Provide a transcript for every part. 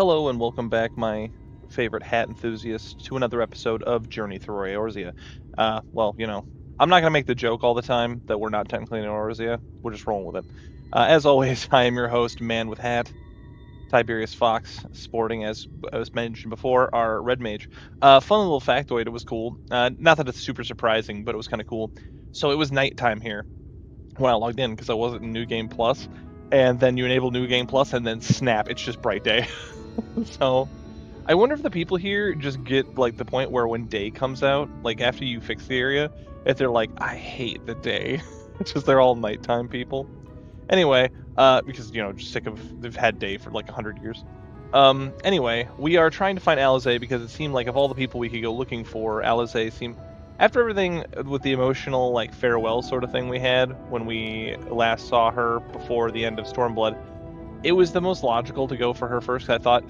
Hello and welcome back, my favorite hat enthusiasts, to another episode of Journey Through Eorzea. I'm not going to make the joke all the time that we're not technically in Eorzea. We're just rolling with it. As always, I am your host, Man with Hat, Tiberius Fox, sporting, as I was mentioned before, our Red Mage. Fun little factoid, it was cool. Not that it's super surprising, but it was kind of cool. So it was nighttime here when I logged in because I wasn't in New Game Plus. And then you enable New Game Plus, and then snap, it's just bright day. So I wonder if the people here just get like the point where when day comes out, like after you fix the area, if they're like, I hate the day. It's just they're all nighttime people. Anyway, because just sick of they've had day for like 100 years. Anyway, we are trying to find Alisaie because it seemed like of all the people we could go looking for, Alisaie seemed after everything with the emotional like farewell sort of thing we had when we last saw her before the end of Stormblood, it was the most logical to go for her first. 'Cause I thought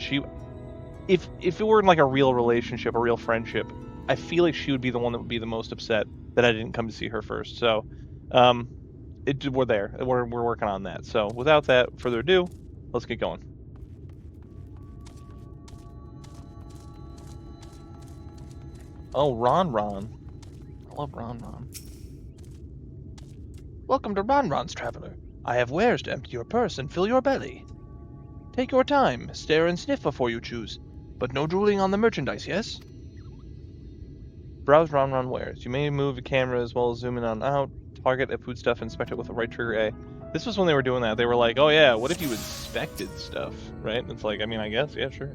if it were in like a real relationship, a real friendship, I feel like she would be the one that would be the most upset that I didn't come to see her first. So, we're there. We're working on that. So, without that further ado, let's get going. Oh, Ron. I love Ron. Welcome to Ron's Traveler. I have wares to empty your purse and fill your belly. Take your time, stare and sniff before you choose, but no drooling on the merchandise, yes? Browse Ron wares. You may move the camera as well as zoom in on out, target at foodstuff, inspect it with the right trigger A. This was when they were doing that. They were like, oh yeah, what if you inspected stuff, right? It's like, I mean, I guess, yeah, sure.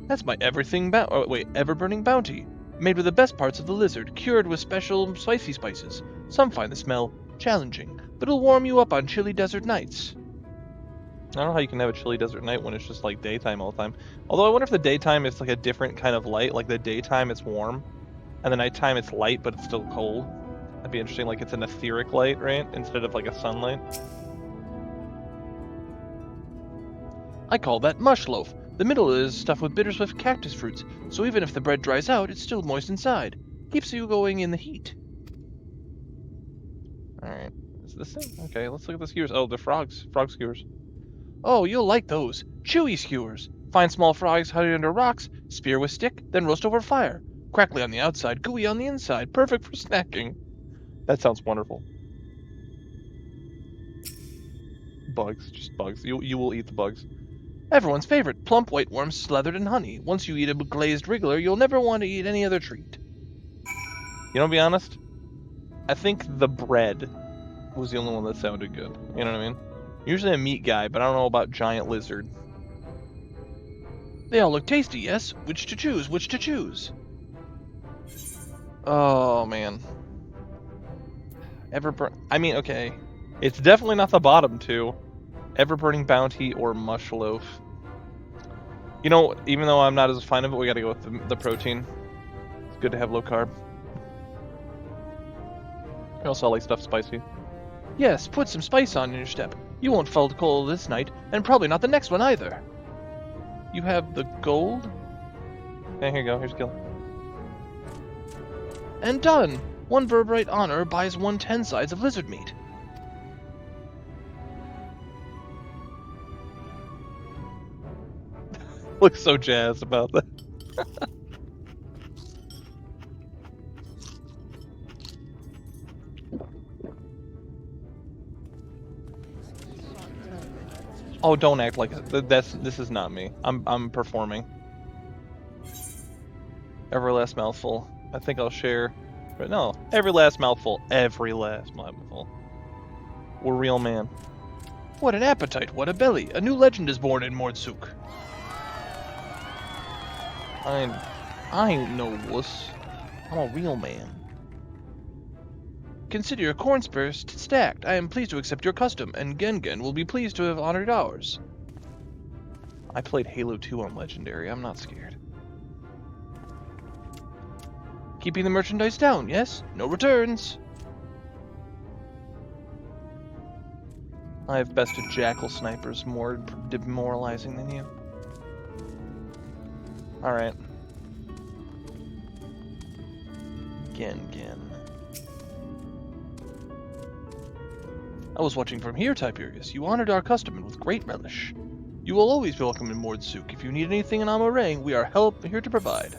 That's my ever-burning bounty. Made with the best parts of the lizard, cured with special spicy spices. Some find the smell challenging, but it'll warm you up on chilly desert nights. I don't know how you can have a chilly desert night when it's just like daytime all the time. Although I wonder if the daytime is like a different kind of light. Like the daytime it's warm, and the nighttime it's light but it's still cold. That'd be interesting. Like it's an etheric light, right? Instead of like a sunlight. I call that mush loaf. The middle is stuffed with bittersweet cactus fruits, so even if the bread dries out, it's still moist inside. Keeps you going in the heat. Alright. Is this it? Okay, let's look at the skewers. Oh, the frogs. Frog skewers. Oh, you'll like those. Chewy skewers. Find small frogs hiding under rocks, spear with stick, then roast over fire. Crackly on the outside, gooey on the inside. Perfect for snacking. That sounds wonderful. Bugs. Just bugs. You will eat the bugs. Everyone's favorite, plump white worms slathered in honey. Once you eat a glazed wriggler, you'll never want to eat any other treat. You know, to be honest, I think the bread was the only one that sounded good. You know what I mean? Usually a meat guy, but I don't know about giant lizard. They all look tasty, yes? Which to choose? Oh, man. Okay. It's definitely not the bottom two. Ever-burning bounty or mush loaf. You know, even though I'm not as a fan of it, we gotta go with the protein. It's good to have low carb. I also like stuff spicy. Yes, put some spice on in your step. You won't fall cold this night, and probably not the next one either. You have the gold? Okay, here you go. Here's Gil. And done! One Verbrite honor buys 110 sides of lizard meat. Looks so jazzed about that. Oh, don't act like this is not me. I'm performing. Every last mouthful. I think I'll share. But no, every last mouthful. We're real man. What an appetite! What a belly! A new legend is born in Mordsuk. I ain't no wuss. I'm a real man. Consider your corn spares stacked. I am pleased to accept your custom, and Gengen will be pleased to have honored ours. I played Halo 2 on Legendary. I'm not scared. Keeping the merchandise down, yes? No returns. I have bested jackal snipers more demoralizing than you. Alright. Gengen. I was watching from here, Tiberius. You honored our custom with great relish. You will always be welcome in Mordsuk. If you need anything in Amarang, we are here to provide.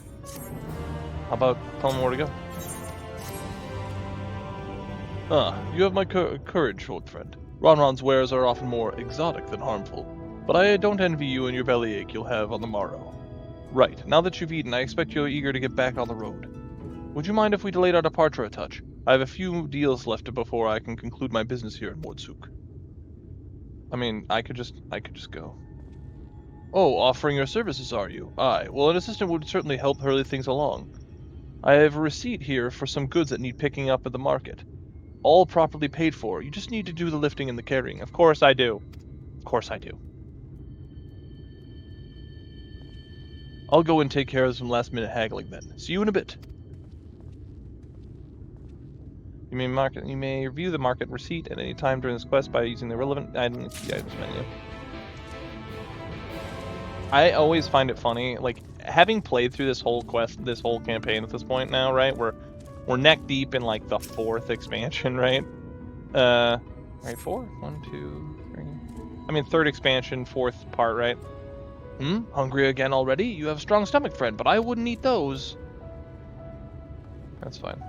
How about telling them where to go? You have my courage, old friend. Ronron's wares are often more exotic than harmful, but I don't envy you and your bellyache you'll have on the morrow. Right, now that you've eaten, I expect you're eager to get back on the road. Would you mind if we delayed our departure a touch? I have a few deals left before I can conclude my business here in Mordsuk. I mean, I could just go. Oh, offering your services, are you? Aye, well, an assistant would certainly help hurry things along. I have a receipt here for some goods that need picking up at the market. All properly paid for. You just need to do the lifting and the carrying. Of course I do. Of course I do. I'll go and take care of some last-minute haggling then. See you in a bit. You may review the market receipt at any time during this quest by using the relevant items menu. I always find it funny, like, having played through this whole campaign at this point now, right? We're neck deep in, like, the 4th expansion, right? Right, 4? 1, 2, 3... I mean, 3rd expansion, 4th part, right? Hungry again already? You have a strong stomach, friend, but I wouldn't eat those. That's fine.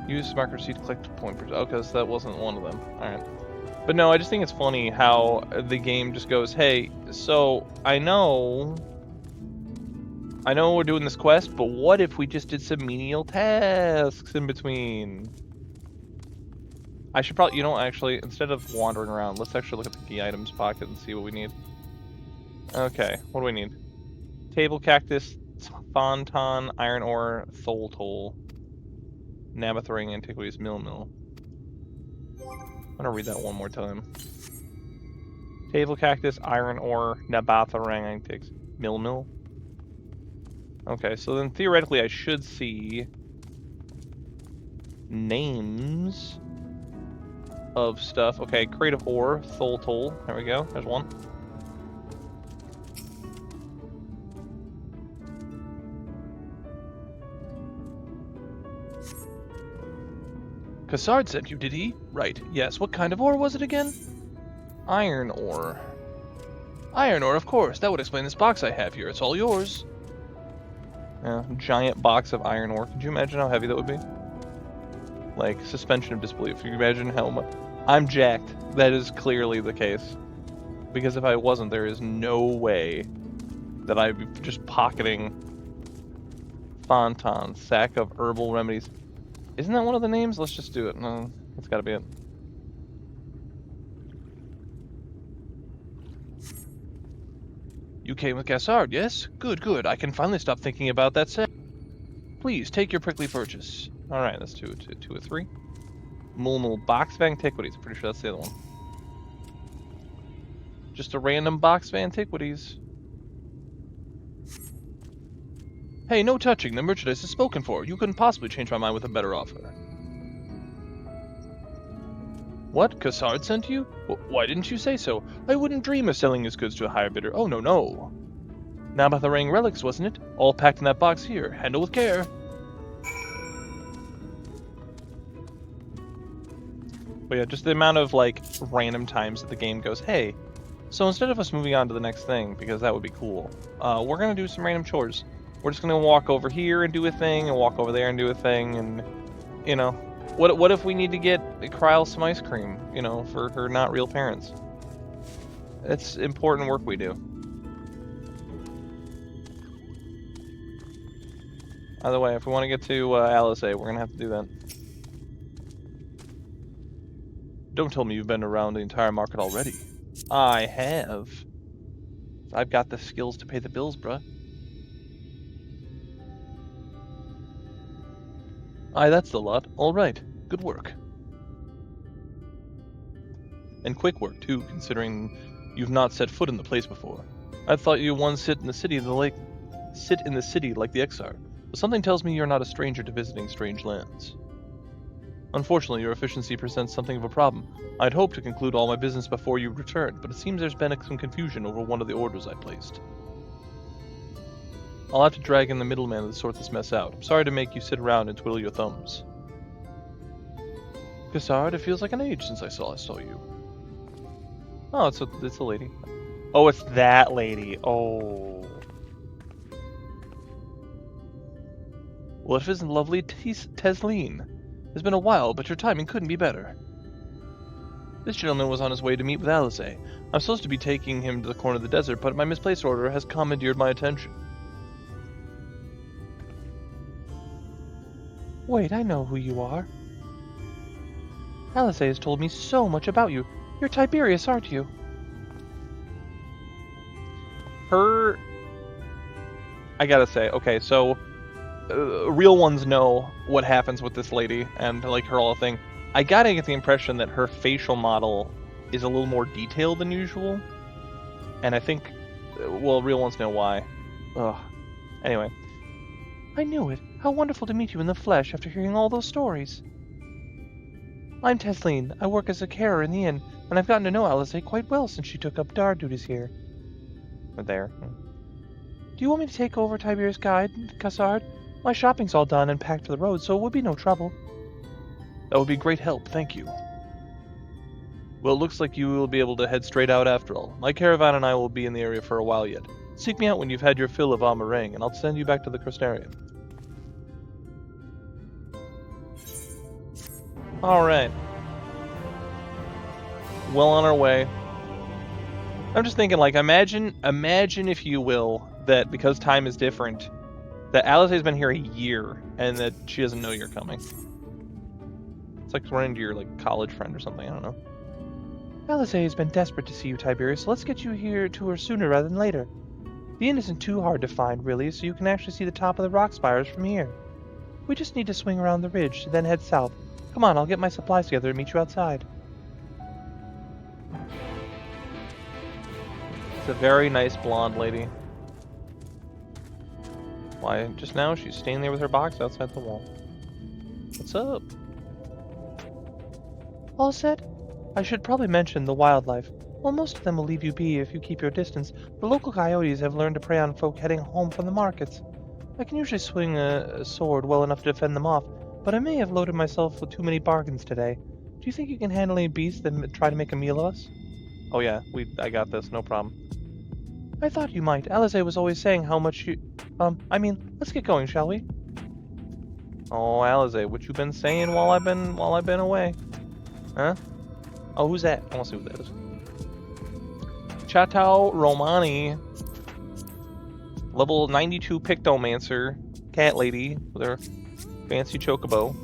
Use market receipt to collect point per... Okay, so that wasn't one of them. Alright. But no, I just think it's funny how the game just goes, hey, so I know we're doing this quest, but what if we just did some menial tasks in between? I should probably, actually, instead of wandering around, let's actually look at the key items pocket and see what we need. Okay, what do we need? Table cactus, fontan, iron ore, tholtol, Naboth ring, antiquities, mill. I'm gonna read that one more time. Table cactus, iron ore, Naboth ring, antiques, mill. Okay, so then theoretically I should see names of stuff. Okay, crate of ore, tholtol. There we go. There's one. Cassard sent you, did he? Right, yes. What kind of ore was it again? Iron ore. Iron ore, of course. That would explain this box I have here. It's all yours. Yeah, giant box of iron ore. Could you imagine how heavy that would be? Like, suspension of disbelief. You can imagine how much... I'm jacked. That is clearly the case. Because if I wasn't, there is no way that I'd be just pocketing Fontan, sack of herbal remedies. Isn't that one of the names? Let's just do it. No, that's gotta be it. You came with Gassard, yes? Good. I can finally stop thinking about that set. Please, take your prickly purchase. Alright, that's two or three. Mulmul box of antiquities. I'm pretty sure that's the other one. Just a random box of antiquities. Hey, no touching. The merchandise is spoken for. You couldn't possibly change my mind with a better offer. What? Cassard sent you? Why didn't you say so? I wouldn't dream of selling his goods to a higher bidder. Oh, no. Naboth relics, wasn't it? All packed in that box here. Handle with care. But yeah, just the amount of, like, random times that the game goes, hey, so instead of us moving on to the next thing, because that would be cool, we're going to do some random chores. We're just going to walk over here and do a thing, and walk over there and do a thing, and, what if we need to get Kryl some ice cream, for her not real parents? It's important work we do. Either way, if we want to get to Alisaie, we're going to have to do that. Don't tell me you've been around the entire market already. I have. I've got the skills to pay the bills, bruh. Aye, that's the lot. All right. Good work. And quick work, too, considering you've not set foot in the place before. I thought you once sit in the city like the Exar, but something tells me you're not a stranger to visiting strange lands. Unfortunately, your efficiency presents something of a problem. I'd hoped to conclude all my business before you returned, but it seems there's been some confusion over one of the orders I placed. I'll have to drag in the middleman to sort this mess out. I'm sorry to make you sit around and twiddle your thumbs. Cassard, it feels like an age since I saw you. Oh, it's a lady. Oh, it's that lady. Oh. Well, it isn't lovely Tesleen. It's been a while, but your timing couldn't be better. This gentleman was on his way to meet with Alisaie. I'm supposed to be taking him to the corner of the desert, but my misplaced order has commandeered my attention. Wait, I know who you are. Alisaie has told me so much about you. You're Tiberius, aren't you? I gotta say, okay, so real ones know what happens with this lady and like her whole thing. I gotta get the impression that her facial model is a little more detailed than usual, and I think, well, real ones know why. Ugh. Anyway. I knew it. How wonderful to meet you in the flesh after hearing all those stories. I'm Tesleen. I work as a carer in the inn, and I've gotten to know Alisaie quite well since she took up guard duties here. There. Do you want me to take over Tiberius' guide, Cassard? My shopping's all done and packed for the road, so it would be no trouble. That would be great help, thank you. Well, it looks like you will be able to head straight out after all. My caravan and I will be in the area for a while yet. Seek me out when you've had your fill of Amarang, and I'll send you back to the Crystarium. Alright. Well on our way. I'm just thinking, like, imagine if you will, that because time is different, that Alisaie's been here a year, and that she doesn't know you're coming. It's like running into your, like, college friend or something, I don't know. Alisaie has been desperate to see you, Tiberius, so let's get you here to her sooner rather than later. The inn isn't too hard to find, really, so you can actually see the top of the rock spires from here. We just need to swing around the ridge, then head south. Come on, I'll get my supplies together and meet you outside. It's a very nice blonde lady. Why, just now she's standing there with her box outside the wall. What's up? All set? I should probably mention the wildlife. Well, most of them will leave you be if you keep your distance. The local coyotes have learned to prey on folk heading home from the markets. I can usually swing a sword well enough to fend them off, but I may have loaded myself with too many bargains today. Do you think you can handle any beasts that try to make a meal of us? Oh yeah, I got this, no problem. I thought you might. Alisaie was always saying how much you... let's get going, shall we? Oh, Alisaie, what you been saying while I've been away? Huh? Oh, who's that? I want to see who that is. Chateau Romani. Level 92 Pictomancer. Cat lady with her fancy chocobo.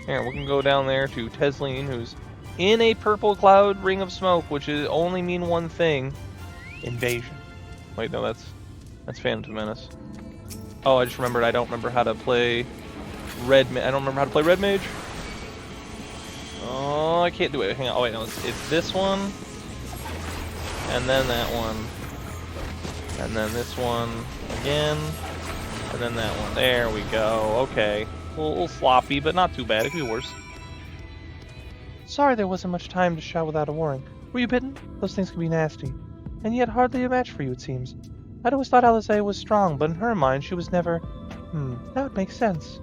Here, we can go down there to Tesleen, who's in a purple cloud ring of smoke, which is only mean one thing. Invasion. Wait, no, that's Phantom Menace. Oh, I just remembered I don't remember how to play Red Mage. Oh, I can't do it. Hang on. Oh, wait, no, it's this one. And then that one. And then this one again. And then that one. There we go. Okay. A little sloppy, but not too bad. It could be worse. Sorry there wasn't much time to shout without a warning. Were you bitten? Those things can be nasty. And yet hardly a match for you, it seems. I'd always thought Alisaie was strong, but in her mind she was never... that would make sense.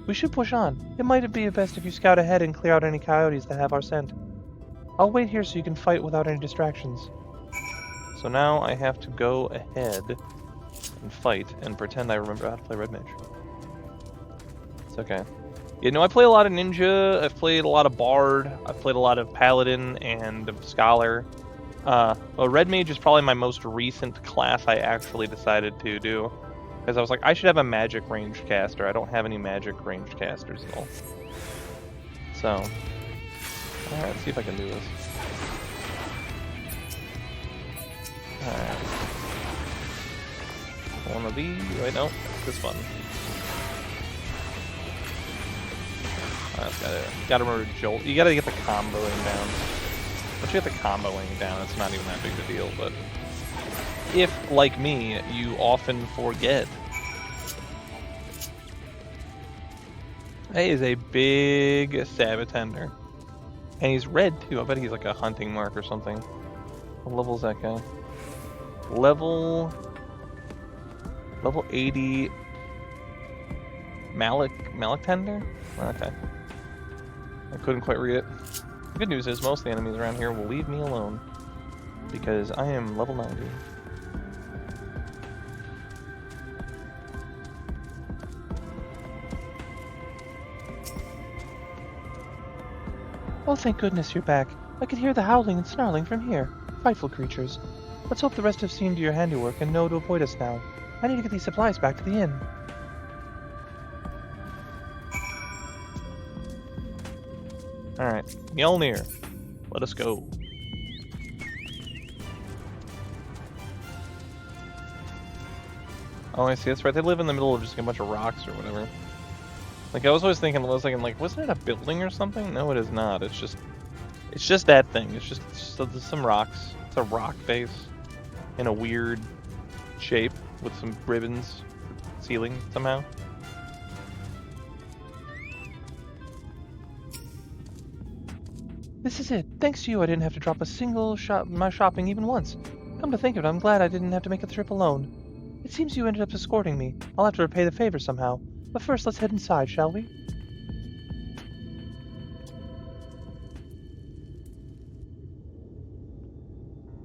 We should push on. It might be best if you scout ahead and clear out any coyotes that have our scent. I'll wait here so you can fight without any distractions. So now I have to go ahead and fight and pretend I remember how to play Red Mage. It's okay. You know, I play a lot of Ninja, I've played a lot of Bard, I've played a lot of Paladin and Scholar. Well, Red Mage is probably my most recent class I actually decided to do. Because I was like, I should have a magic ranged caster. I don't have any magic ranged casters at all. So, alright, let's see if I can do this. Alright. One of these, wait, no, this one. Gotta remember Jolt. You gotta get the comboing down. Once you get the comboing down, it's not even that big of a deal, but if, like me, you often forget. That is a big Sabatender. And he's red, too. I bet he's like a hunting mark or something. What level's that guy? Level 80 Malik Tender? Okay. I couldn't quite read it. The good news is most of the enemies around here will leave me alone. Because I am level 90. Oh, thank goodness you're back. I could hear the howling and snarling from here. Frightful creatures. Let's hope the rest have seen to your handiwork and know to avoid us now. I need to get these supplies back to the inn. Alright, Mjolnir. Let us go. Oh, I see. That's right. They live in the middle of just a bunch of rocks or whatever. Like, I was always thinking, wasn't it a building or something? No, it is not. It's just that thing. It's just some rocks. It's a rock base in a weird shape with some ribbons ceiling somehow. This is it. Thanks to you, I didn't have to drop a single my shopping even once. Come to think of it, I'm glad I didn't have to make the trip alone. It seems you ended up escorting me. I'll have to repay the favor somehow. But first, let's head inside, shall we?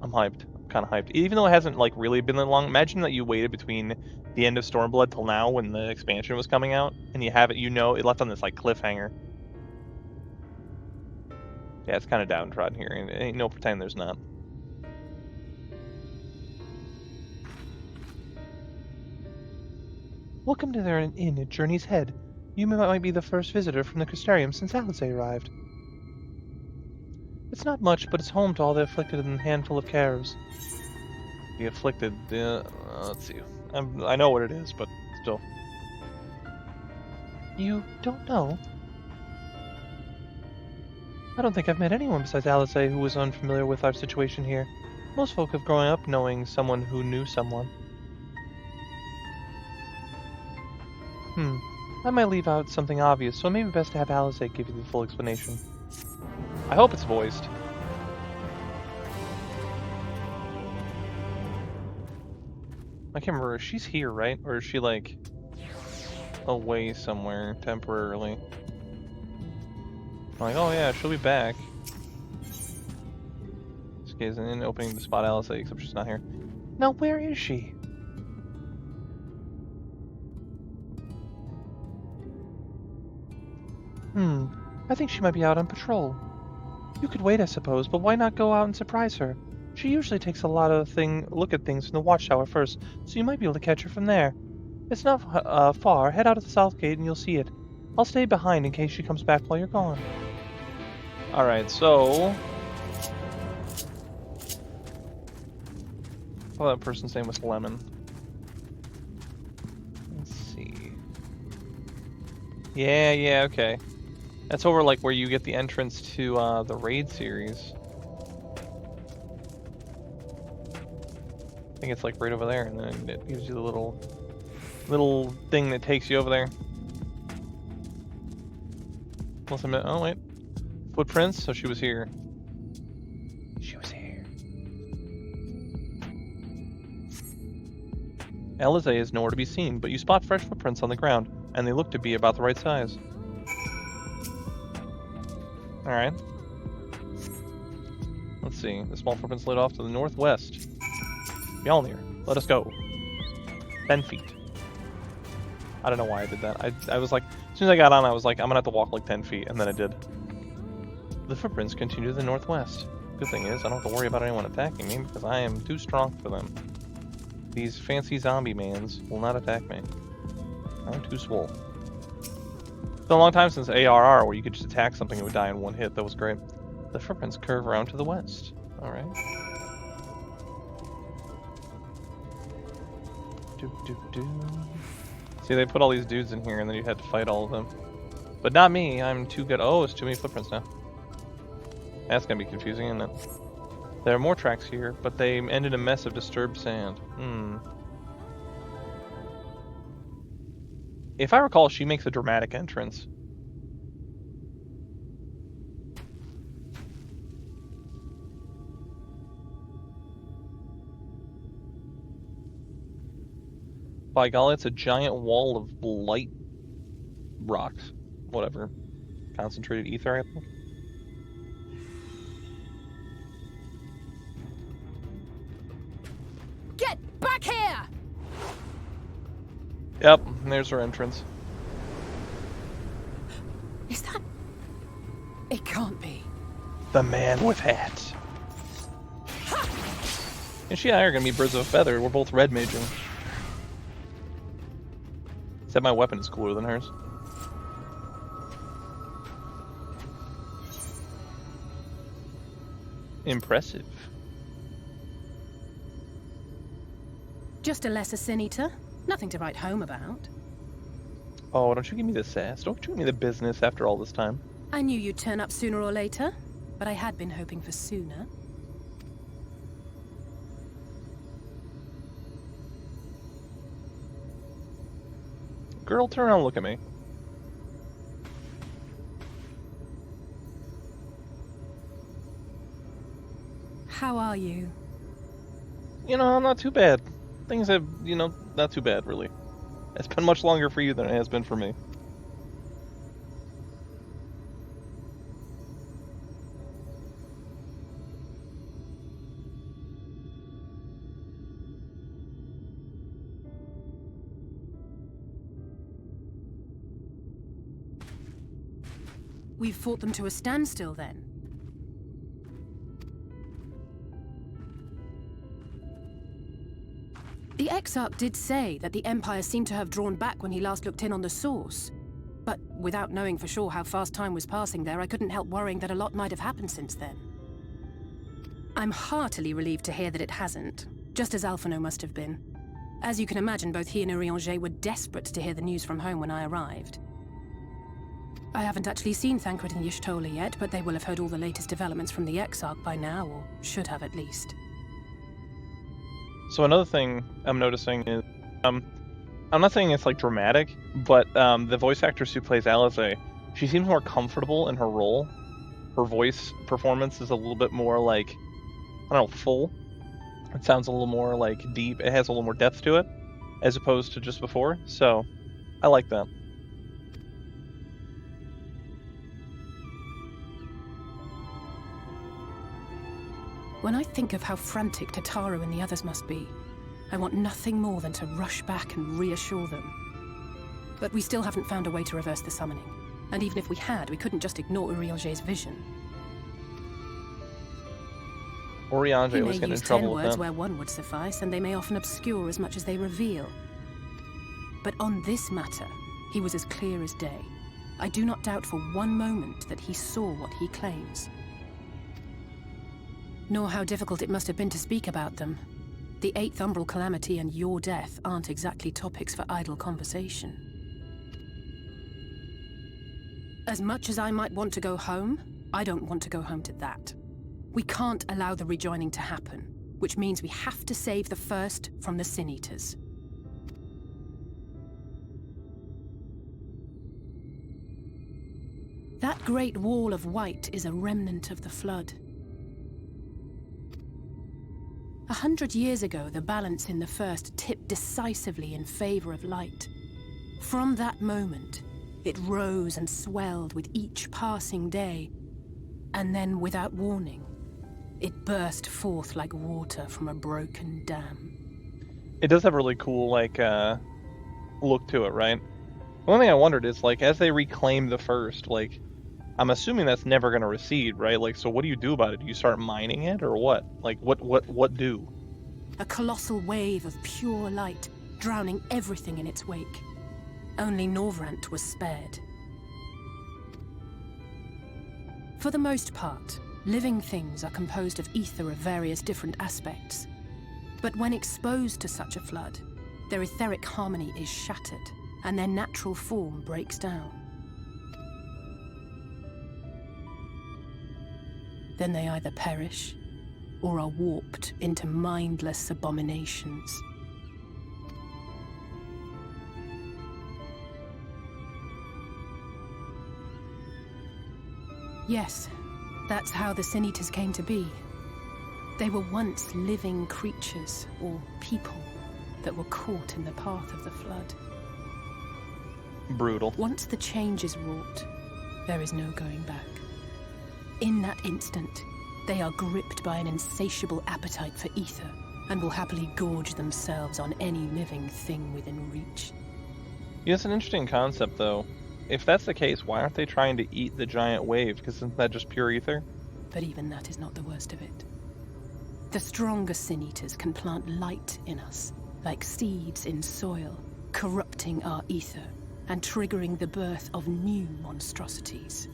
I'm hyped. I'm kind of hyped. Even though it hasn't, like, really been that long, imagine that you waited between the end of Stormblood till now when the expansion was coming out, and you have it, it left on this, like, cliffhanger. Yeah, it's kind of downtrodden here, and ain't no pretend there's not. Welcome to their inn at Journey's Head. You might be the first visitor from the Crystarium since Alisaie arrived. It's not much, but it's home to all the afflicted and a handful of carers. The afflicted, let's see. I know what it is, but still. You don't know? I don't think I've met anyone besides Alisaie who was unfamiliar with our situation here. Most folk have grown up knowing someone who knew someone. I might leave out something obvious, so it may be best to have Alisaie give you the full explanation. I hope it's voiced. I can't remember. She's here, right? Or is she, like, away somewhere temporarily? I'm like, oh yeah, she'll be back. This guy's in opening to spot Alisaie, except she's not here. Now, where is she? I think she might be out on patrol. You could wait, I suppose, but why not go out and surprise her? She usually takes a look at things from the watchtower first, so you might be able to catch her from there. It's not far. Head out of the south gate and you'll see it. I'll stay behind in case she comes back while you're gone. Alright, so... I thought that person's name was Lemon. Let's see... Yeah, okay. That's over, like, where you get the entrance to, the raid series. I think it's, like, right over there, and then it gives you the little thing that takes you over there. Unless I'm... Oh, wait. Footprints? So she was here. She was here. Alisaie is nowhere to be seen, but you spot fresh footprints on the ground, and they look to be about the right size. Alright. Let's see. The small footprints lead off to the northwest. Mjolnir, let us go. 10 feet. I don't know why I did that. I was like, as soon as I got on, I was like, I'm gonna have to walk like 10 feet, and then I did. The footprints continue to the northwest. Good thing is, I don't have to worry about anyone attacking me, because I am too strong for them. These fancy zombie mans will not attack me. I'm too swole. It's been a long time since ARR, where you could just attack something and it would die in one hit. That was great. The footprints curve around to the west. Alright. See, they put all these dudes in here, and then you had to fight all of them. But not me, I'm too good. Oh, it's too many footprints now. That's gonna be confusing, isn't it? There are more tracks here, but they end in a mess of disturbed sand. If I recall, she makes a dramatic entrance. By golly, it's a giant wall of light rocks. Whatever. Concentrated ether, I think. Yep, there's her entrance. Is that... It can't be. The man with hat. And she and I are gonna be birds of a feather. We're both red maging. Except my weapon is cooler than hers. Impressive. Just a lesser sin eater. Nothing to write home about. Oh, don't you give me the sass. Don't you give me the business after all this time. I knew you'd turn up sooner or later, but I had been hoping for sooner. Girl, turn around and look at me. How are you? You know, I'm not too bad. Things have, not too bad, really. It's been much longer for you than it has been for me. We've fought them to a standstill, then? The Exarch did say that the Empire seemed to have drawn back when he last looked in on the source. But without knowing for sure how fast time was passing there, I couldn't help worrying that a lot might have happened since then. I'm heartily relieved to hear that it hasn't, just as Alphino must have been. As you can imagine, both he and Eorzea were desperate to hear the news from home when I arrived. I haven't actually seen Thancred and Y'shtola yet, but they will have heard all the latest developments from the Exarch by now, or should have at least. So another thing I'm noticing is, I'm not saying it's like dramatic, but the voice actress who plays Alisaie, she seems more comfortable in her role. Her voice performance is a little bit more like, I don't know, full. It sounds a little more like deep. It has a little more depth to it, as opposed to just before. So, I like that. When I think of how frantic Tataru and the others must be, I want nothing more than to rush back and reassure them. But we still haven't found a way to reverse the summoning. And even if we had, we couldn't just ignore Eorzea's vision. Eorzea was getting in trouble with words them. where one would suffice, and they may often obscure as much as they reveal. But on this matter, he was as clear as day. I do not doubt for one moment that he saw what he claims. Nor how difficult it must have been to speak about them. The 8th Umbral Calamity and your death aren't exactly topics for idle conversation. As much as I might want to go home, I don't want to go home to that. We can't allow the rejoining to happen, which means we have to save the first from the Sin Eaters. That great wall of white is a remnant of the Flood. 100 years ago, the balance in the First tipped decisively in favor of light. From that moment, it rose and swelled with each passing day, and then, without warning, it burst forth like water from a broken dam. It does have a really cool, look to it, right? One thing I wondered is, as they reclaim the First, I'm assuming that's never going to recede, right? So what do you do about it? Do you start mining it, or what? What do? A colossal wave of pure light, drowning everything in its wake. Only Norvrant was spared. For the most part, living things are composed of ether of various different aspects. But when exposed to such a flood, their etheric harmony is shattered, and their natural form breaks down. Then they either perish, or are warped into mindless abominations. Yes, that's how the Sin Eaters came to be. They were once living creatures, or people, that were caught in the path of the Flood. Brutal. Once the change is wrought, there is no going back. In that instant, they are gripped by an insatiable appetite for ether, and will happily gorge themselves on any living thing within reach. Yeah, it's an interesting concept, though. If that's the case, why aren't they trying to eat the giant wave? Because isn't that just pure ether? But even that is not the worst of it. The stronger sin eaters can plant light in us, like seeds in soil, corrupting our ether and triggering the birth of new monstrosities.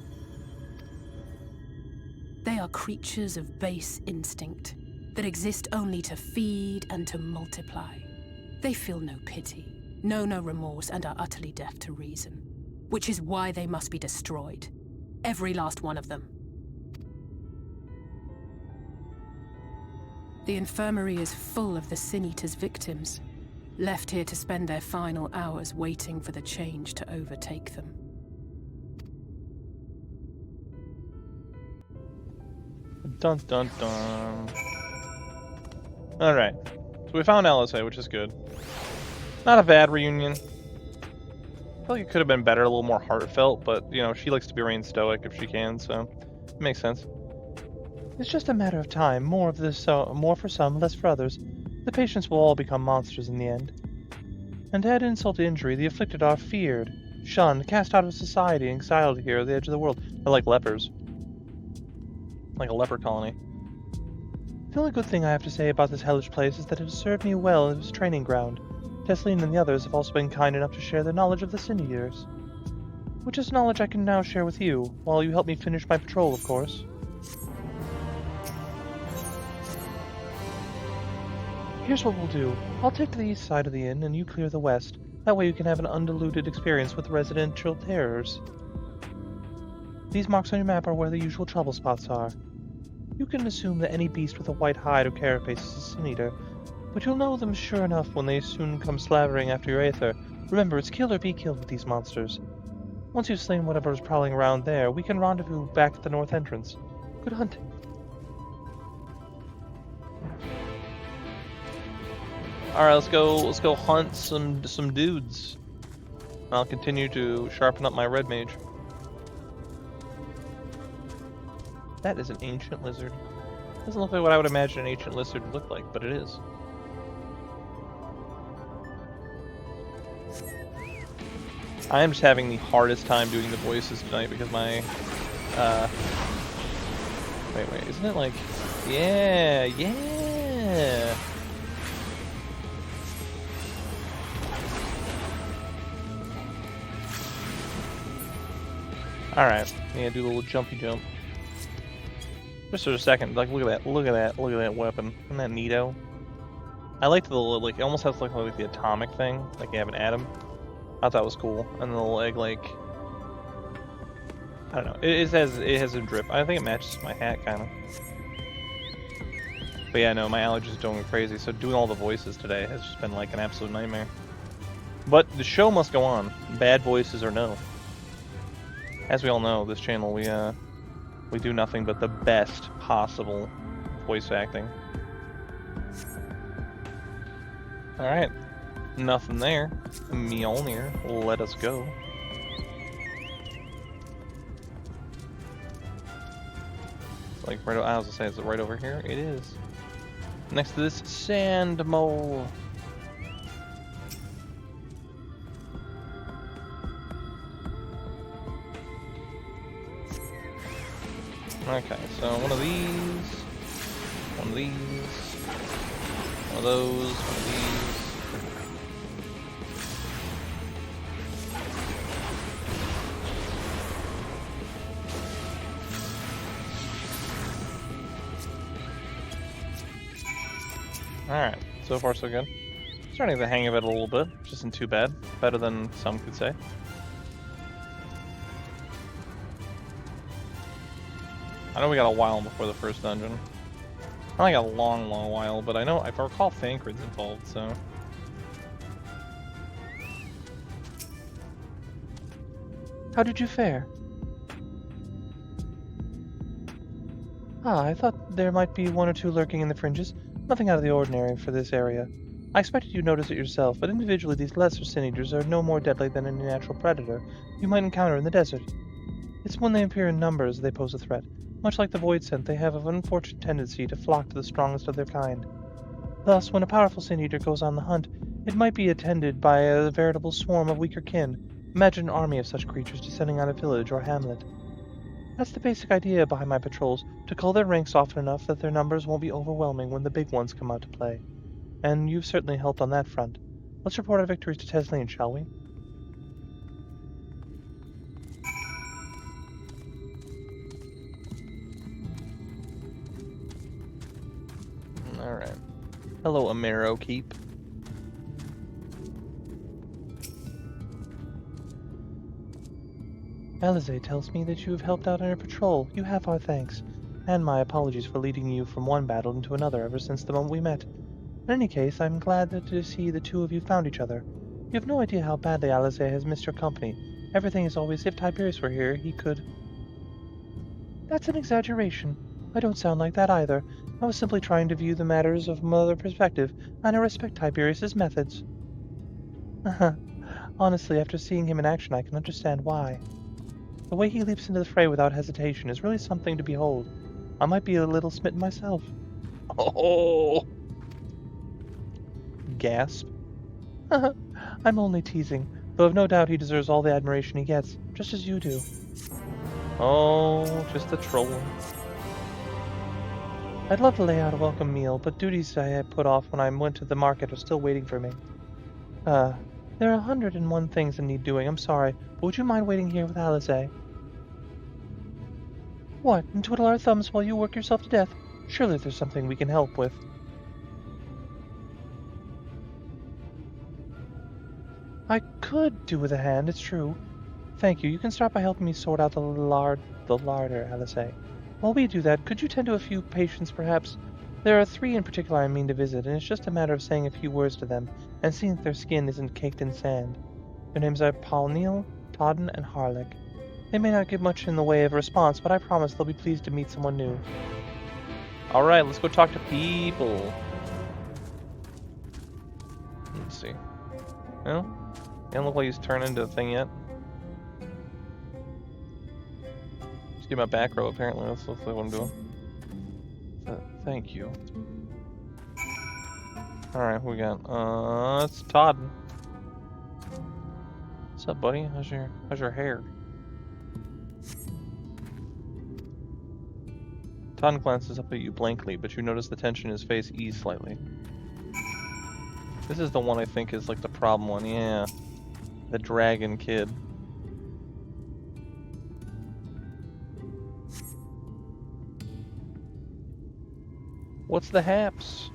They are creatures of base instinct that exist only to feed and to multiply. They feel no pity, know no remorse, and are utterly deaf to reason, which is why they must be destroyed. Every last one of them. The infirmary is full of the Sin Eater's victims, left here to spend their final hours waiting for the change to overtake them. Dun dun dun. Alright. So we found Alisaie, which is good. Not a bad reunion. I feel like it could have been better, a little more heartfelt, but, you know, she likes to be reign stoic if she can, so it makes sense. It's just a matter of time, more for some, less for others. The patients will all become monsters in the end. And to add insult to injury, the afflicted are feared, shunned, cast out of society, and exiled here at the edge of the world. They're like lepers. Like a leper colony. The only good thing I have to say about this hellish place is that it has served me well as a training ground. Tesleen and the others have also been kind enough to share their knowledge of the Sin Eaters. Which is knowledge I can now share with you, while you help me finish my patrol, of course. Here's what we'll do. I'll take the east side of the inn, and you clear the west. That way you can have an undiluted experience with residential terrors. These marks on your map are where the usual trouble spots are. You can assume that any beast with a white hide or carapace is a Sin Eater, but you'll know them sure enough when they soon come slavering after your aether. Remember, it's kill or be killed with these monsters. Once you've slain whatever is prowling around there, we can rendezvous back at the north entrance. Good hunting. Alright, let's go hunt some dudes. I'll continue to sharpen up my red mage. That is an ancient lizard. Doesn't look like what I would imagine an ancient lizard would look like, but it is. I am just having the hardest time doing the voices tonight because my wait, isn't it like yeah. Alright, yeah, do a little jumpy jump. Just for a second, like look at that weapon. Isn't that neato? I like the little, like, it almost has like the atomic thing, like you have an atom. I thought that was cool. And the little egg, like, I don't know, it has a drip. I think it matches my hat, kinda. But yeah, no, my allergies are going crazy, so doing all the voices today has just been like an absolute nightmare. But the show must go on, bad voices or no. As we all know, this channel, we do nothing but the best possible voice acting. Alright, nothing there. Mjolnir, let us go. Like right, I was gonna say, is it right over here? It is. Next to this sand mole. Okay, so one of these, one of these, one of those, one of these. Alright, so far so good. Starting to get the hang of it a little bit, which isn't too bad. Better than some could say. I know we got a while before the first dungeon. Not like a long while, but I know, if I recall, Thancred's involved, so... How did you fare? I thought there might be one or two lurking in the fringes. Nothing out of the ordinary for this area. I expected you'd notice it yourself, but individually these lesser Sin Eaters are no more deadly than any natural predator you might encounter in the desert. It's when they appear in numbers they pose a threat. Much like the void scent, they have an unfortunate tendency to flock to the strongest of their kind. Thus, when a powerful Sin Eater goes on the hunt, It might be attended by a veritable swarm of weaker kin. Imagine an army of such creatures descending on a village or hamlet. That's the basic idea behind my patrols, to cull their ranks often enough that their numbers won't be overwhelming when the big ones come out to play. And you've certainly helped on that front. Let's report our victories to Tesleen, shall we? Alright. Hello, Amaro Keep. Alisaie tells me that you have helped out on your patrol. You have our thanks. And my apologies for leading you from one battle into another ever since the moment we met. In any case, I'm glad to see the two of you found each other. You have no idea how badly Alisaie has missed your company. Everything is always, if Tiberius were here, he could... That's an exaggeration. I don't sound like that either. I was simply trying to view the matters from another perspective, and I respect Tiberius's methods. Honestly, after seeing him in action, I can understand why. The way he leaps into the fray without hesitation is really something to behold. I might be a little smitten myself. Oh! Gasp. I'm only teasing, though I've no doubt he deserves all the admiration he gets, just as you do. Oh, just the trolling. I'd love to lay out a welcome meal, but duties I had put off when I went to the market are still waiting for me. There are 101 things that need doing, I'm sorry, but would you mind waiting here with Alisaie? What, and twiddle our thumbs while you work yourself to death? Surely there's something we can help with. I could do with a hand, it's true. Thank you. You can start by helping me sort out the larder, Alisaie. While we do that, could you tend to a few patients, perhaps? There are 3 in particular I mean to visit, and it's just a matter of saying a few words to them, and seeing that their skin isn't caked in sand. Their names are Paulneil, Todden, and Harlech. They may not give much in the way of a response, but I promise they'll be pleased to meet someone new. Alright, let's go talk to people. Let's see. Well, he doesn't look like he's turned into a thing yet. Just give him a back row, apparently. That's what I'm doing. Thank you. Alright, who we got? It's Todd. What's up, buddy? How's your hair? Todd glances up at you blankly, but you notice the tension in his face ease slightly. This is the one I think is like the problem one, yeah. The dragon kid. What's the haps?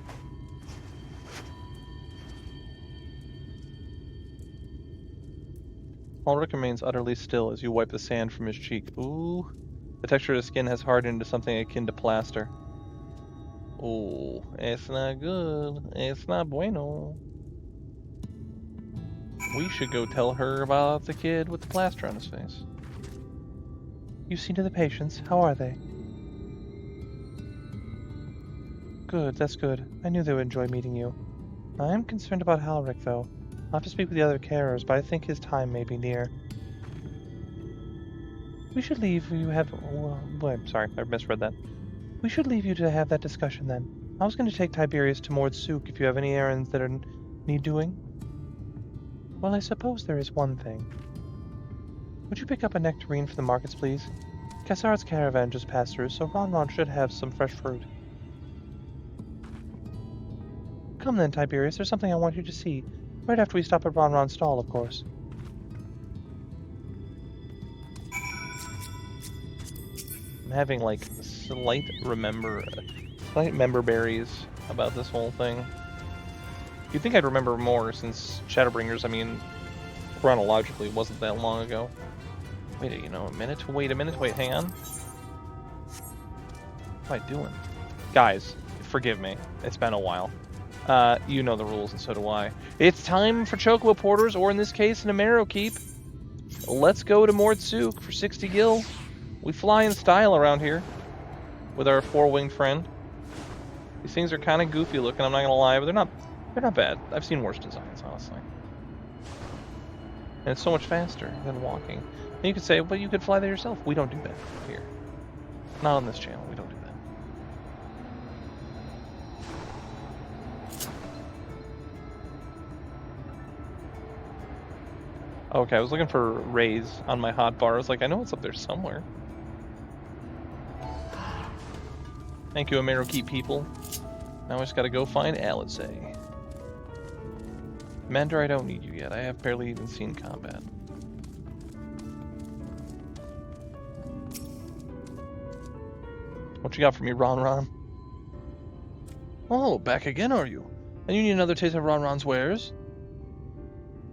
Ulrich remains utterly still as you wipe the sand from his cheek. Ooh. The texture of his skin has hardened into something akin to plaster. Oh, it's not good. It's not bueno. We should go tell her about the kid with the plaster on his face. You've seen to the patients. How are they? Good, that's good. I knew they would enjoy meeting you. I am concerned about Halric, though. I'll have to speak with the other carers, but I think his time may be near. We should leave you have... I'm sorry, I misread that. We should leave you to have that discussion then. I was going to take Tiberius to Mord Souk if you have any errands that need doing. Well, I suppose there is one thing. Would you pick up a nectarine for the markets, please? Cassard's caravan just passed through, so Ron should have some fresh fruit. Come then, Tiberius, there's something I want you to see. Right after we stop at Ron's stall, of course. I'm having like slight member berries about this whole thing. You'd think I'd remember more since Shadowbringers, I mean, chronologically wasn't that long ago. Wait a minute, hang on. What am I doing? Guys, forgive me, it's been a while. You know the rules and so do I. It's time for Chocobo Porters, or in this case, an Amaro Keep. Let's go to Mord Souk for 60 gil. We fly in style around here with our 4-winged friend. These things are kind of goofy looking, I'm not gonna lie, but they're not bad. I've seen worse designs, honestly. And it's so much faster than walking. And you could say, well, you could fly there yourself. We don't do that here. Not on this channel, we don't do that. Okay, I was looking for rays on my hotbar. I was like, I know it's up there somewhere. Thank you, Amerikeep people. Now I just gotta go find Alisaie. Commander, I don't need you yet. I have barely even seen combat. What you got for me, Ron Ron? Oh, back again, are you? And you need another taste of Ron Ron's wares?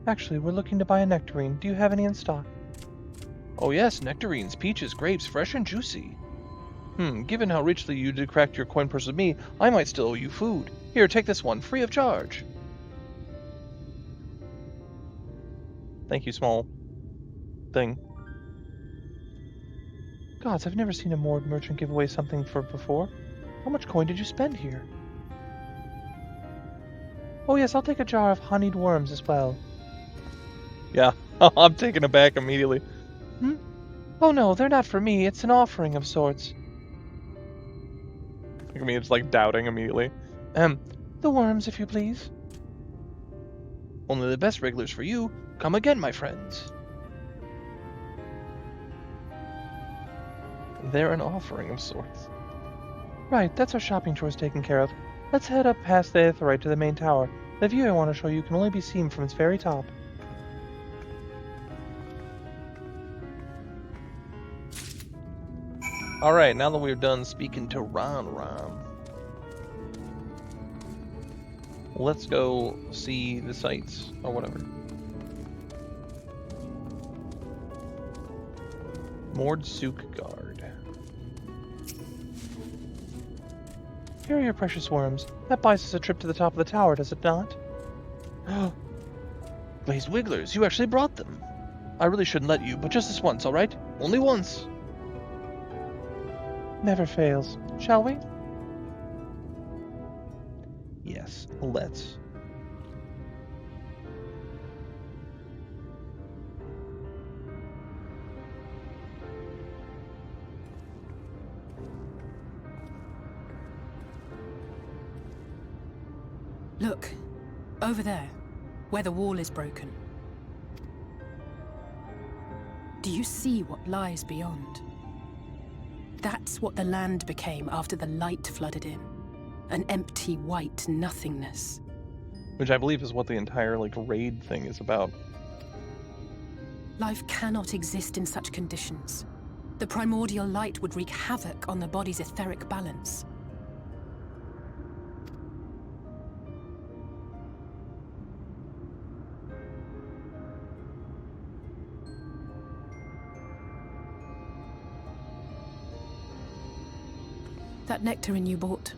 Actually, we're looking to buy a nectarine. Do you have any in stock? Oh yes, nectarines, peaches, grapes, fresh and juicy. Given how richly you did crack your coin purse with me, I might still owe you food. Here, take this one, free of charge. Thank you, small thing. Gods, I've never seen a moored merchant give away something for before. How much coin did you spend here? Oh yes, I'll take a jar of honeyed worms as well. Yeah, I'm taken aback immediately. Oh no, they're not for me. It's an offering of sorts. Look at me, it's like doubting immediately. The worms, if you please. Only the best regulars for you. Come again, my friends. They're an offering of sorts. Right, that's our shopping chores taken care of. Let's head up past the Aetheryte to the main tower. The view I want to show you can only be seen from its very top. Alright, now that we're done speaking to Ron Ron, let's go see the sights, or whatever. Moored Souk Guard. Here are your precious worms. That buys us a trip to the top of the tower, does it not? Glazed Wigglers, you actually brought them. I really shouldn't let you, but just this once, alright? Only once. Never fails. Shall we? Yes, let's. Look, over there, where the wall is broken. Do you see what lies beyond? That's what the land became after the light flooded in. An empty white nothingness. Which I believe is what the entire, raid thing is about. Life cannot exist in such conditions. The primordial light would wreak havoc on the body's etheric balance. That nectarine you bought,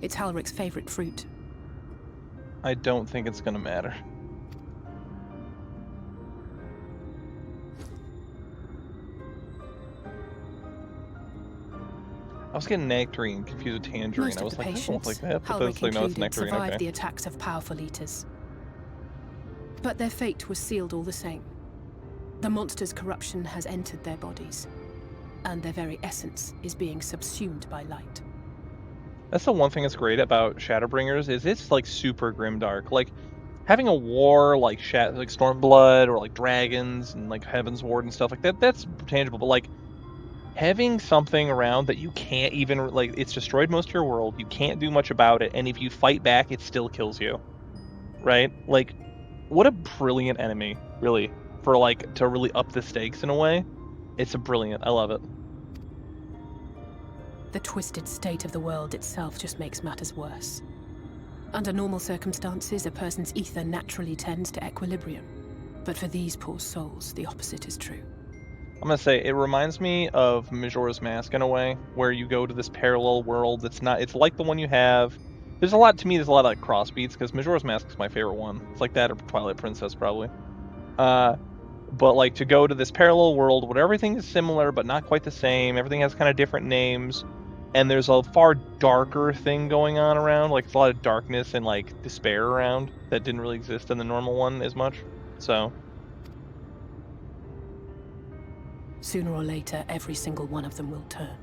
it's Halric's favorite fruit. I don't think it's gonna matter. I was getting nectarine confused with tangerine. Most I of was the like, I don't patients, like that, but Halric that's like, no, it's included, nectarine, survived okay. the attacks of powerful eaters. But their fate was sealed all the same. The monster's corruption has entered their bodies, and their very essence is being subsumed by light. That's the one thing that's great about Shadowbringers is it's super grimdark. Having a war like Stormblood or dragons and Heaven's Ward and stuff like that, that's tangible. But having something around that you can't even it's destroyed most of your world, you can't do much about it, and if you fight back, it still kills you. Right? What a brilliant enemy, really, for to really up the stakes in a way. It's a brilliant. I love it. The twisted state of the world itself just makes matters worse. Under normal circumstances, a person's ether naturally tends to equilibrium. But for these poor souls, the opposite is true. I'm gonna say it reminds me of Majora's Mask in a way, where you go to this parallel world that's not. It's like the one you have. There's a lot of cross beats because Majora's Mask is my favorite one. It's like that or Twilight Princess probably. But to go to this parallel world where everything is similar but not quite the same. Everything has kind of different names. And there's a far darker thing going on around, it's a lot of darkness and despair around that didn't really exist in the normal one as much. So Sooner or later, every single one of them will turn.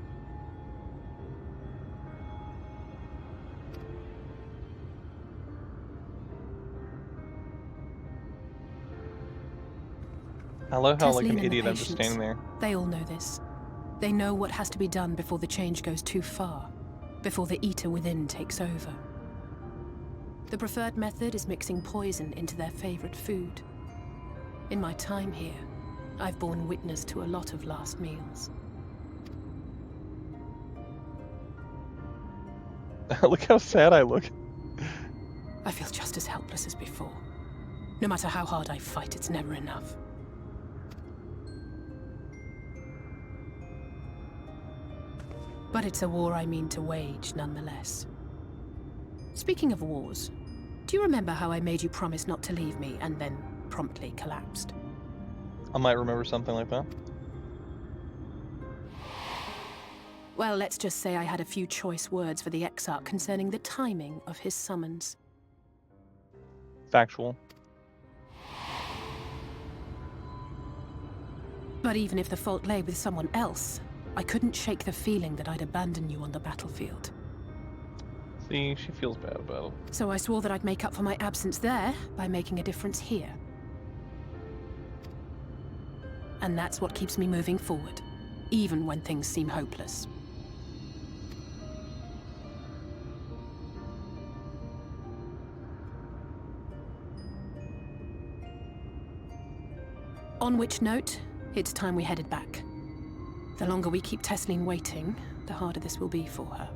I love how, like, Tesleen an and the idiot I'm just patients, standing there. they all know this. They know what has to be done before the change goes too far, before the eater within takes over. The preferred method is mixing poison into their favorite food. In my time here, I've borne witness to a lot of last meals. Look how sad I look. I feel just as helpless as before. No matter how hard I fight, it's never enough. But it's a war I mean to wage, nonetheless. Speaking of wars, do you remember how I made you promise not to leave me and then promptly collapsed? I might remember something like that. Well, let's just say I had a few choice words for the Exarch concerning the timing of his summons. Factual. But even if the fault lay with someone else, I couldn't shake the feeling that I'd abandon you on the battlefield. See, she feels bad about it. So I swore that I'd make up for my absence there by making a difference here. And that's what keeps me moving forward, even when things seem hopeless. On which note, it's time we headed back. The longer we keep Tesleen waiting, the harder this will be for her.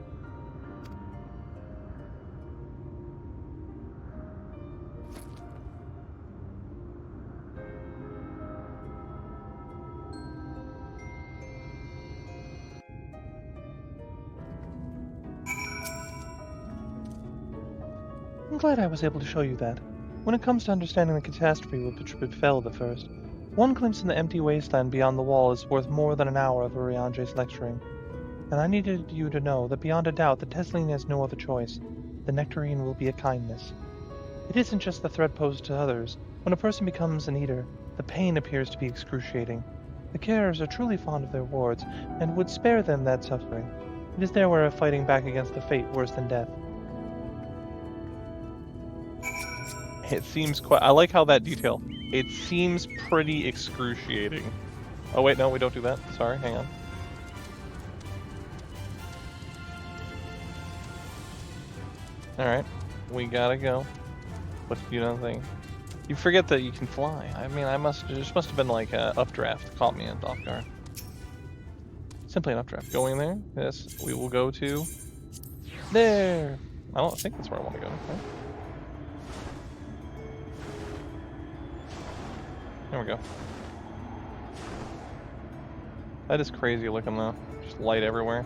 I'm glad I was able to show you that. When it comes to understanding the catastrophe which befell the first, one glimpse in the empty wasteland beyond the wall is worth more than an hour of Urianger's lecturing. And I needed you to know that beyond a doubt that Tesleen has no other choice. The nectarine will be a kindness. It isn't just the threat posed to others. When a person becomes an eater, the pain appears to be excruciating. The carers are truly fond of their wards, and would spare them that suffering. It is their way of fighting back against a fate worse than death. It seems quite... I like how that detail. It seems pretty excruciating. Oh wait, no, we don't do that. Sorry, hang on. Alright, we gotta go. But you know the thing. You forget that you can fly. I mean, it just must have been like a updraft. Caught me off guard. Simply an updraft. Going there? Yes, we will go to... there! I don't think that's where I want to go. Right? There we go. That is crazy looking though. Just light everywhere.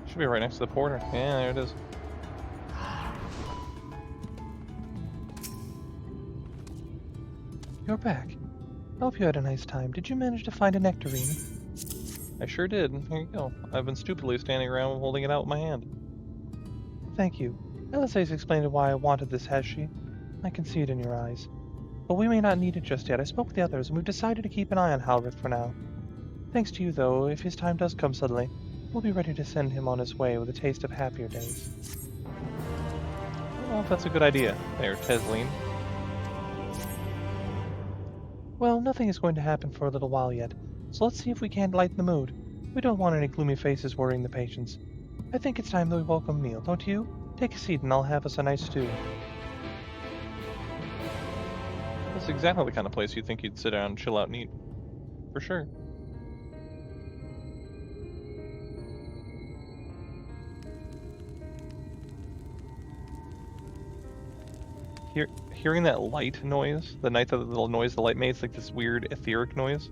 Should be right next to the porter. Yeah, there it is. You're back. I hope you had a nice time. Did you manage to find a nectarine? I sure did. Here you go. I've been stupidly standing around holding it out with my hand. Thank you. Alisaie's explained why I wanted this, has she? I can see it in your eyes. But we may not need it just yet. I spoke with the others, and we've decided to keep an eye on Halric for now. Thanks to you, though, if his time does come suddenly, we'll be ready to send him on his way with a taste of happier days. I don't know if that's a good idea there, Tesleen. Well, nothing is going to happen for a little while yet, so let's see if we can't lighten the mood. We don't want any gloomy faces worrying the patients. I think it's time that we welcome a meal, don't you? Take a seat and I'll have us a nice stew. That's exactly the kind of place you'd think you'd sit down, chill out, and eat. For sure. Hearing that light noise, the noise the light made, it's like this weird etheric noise.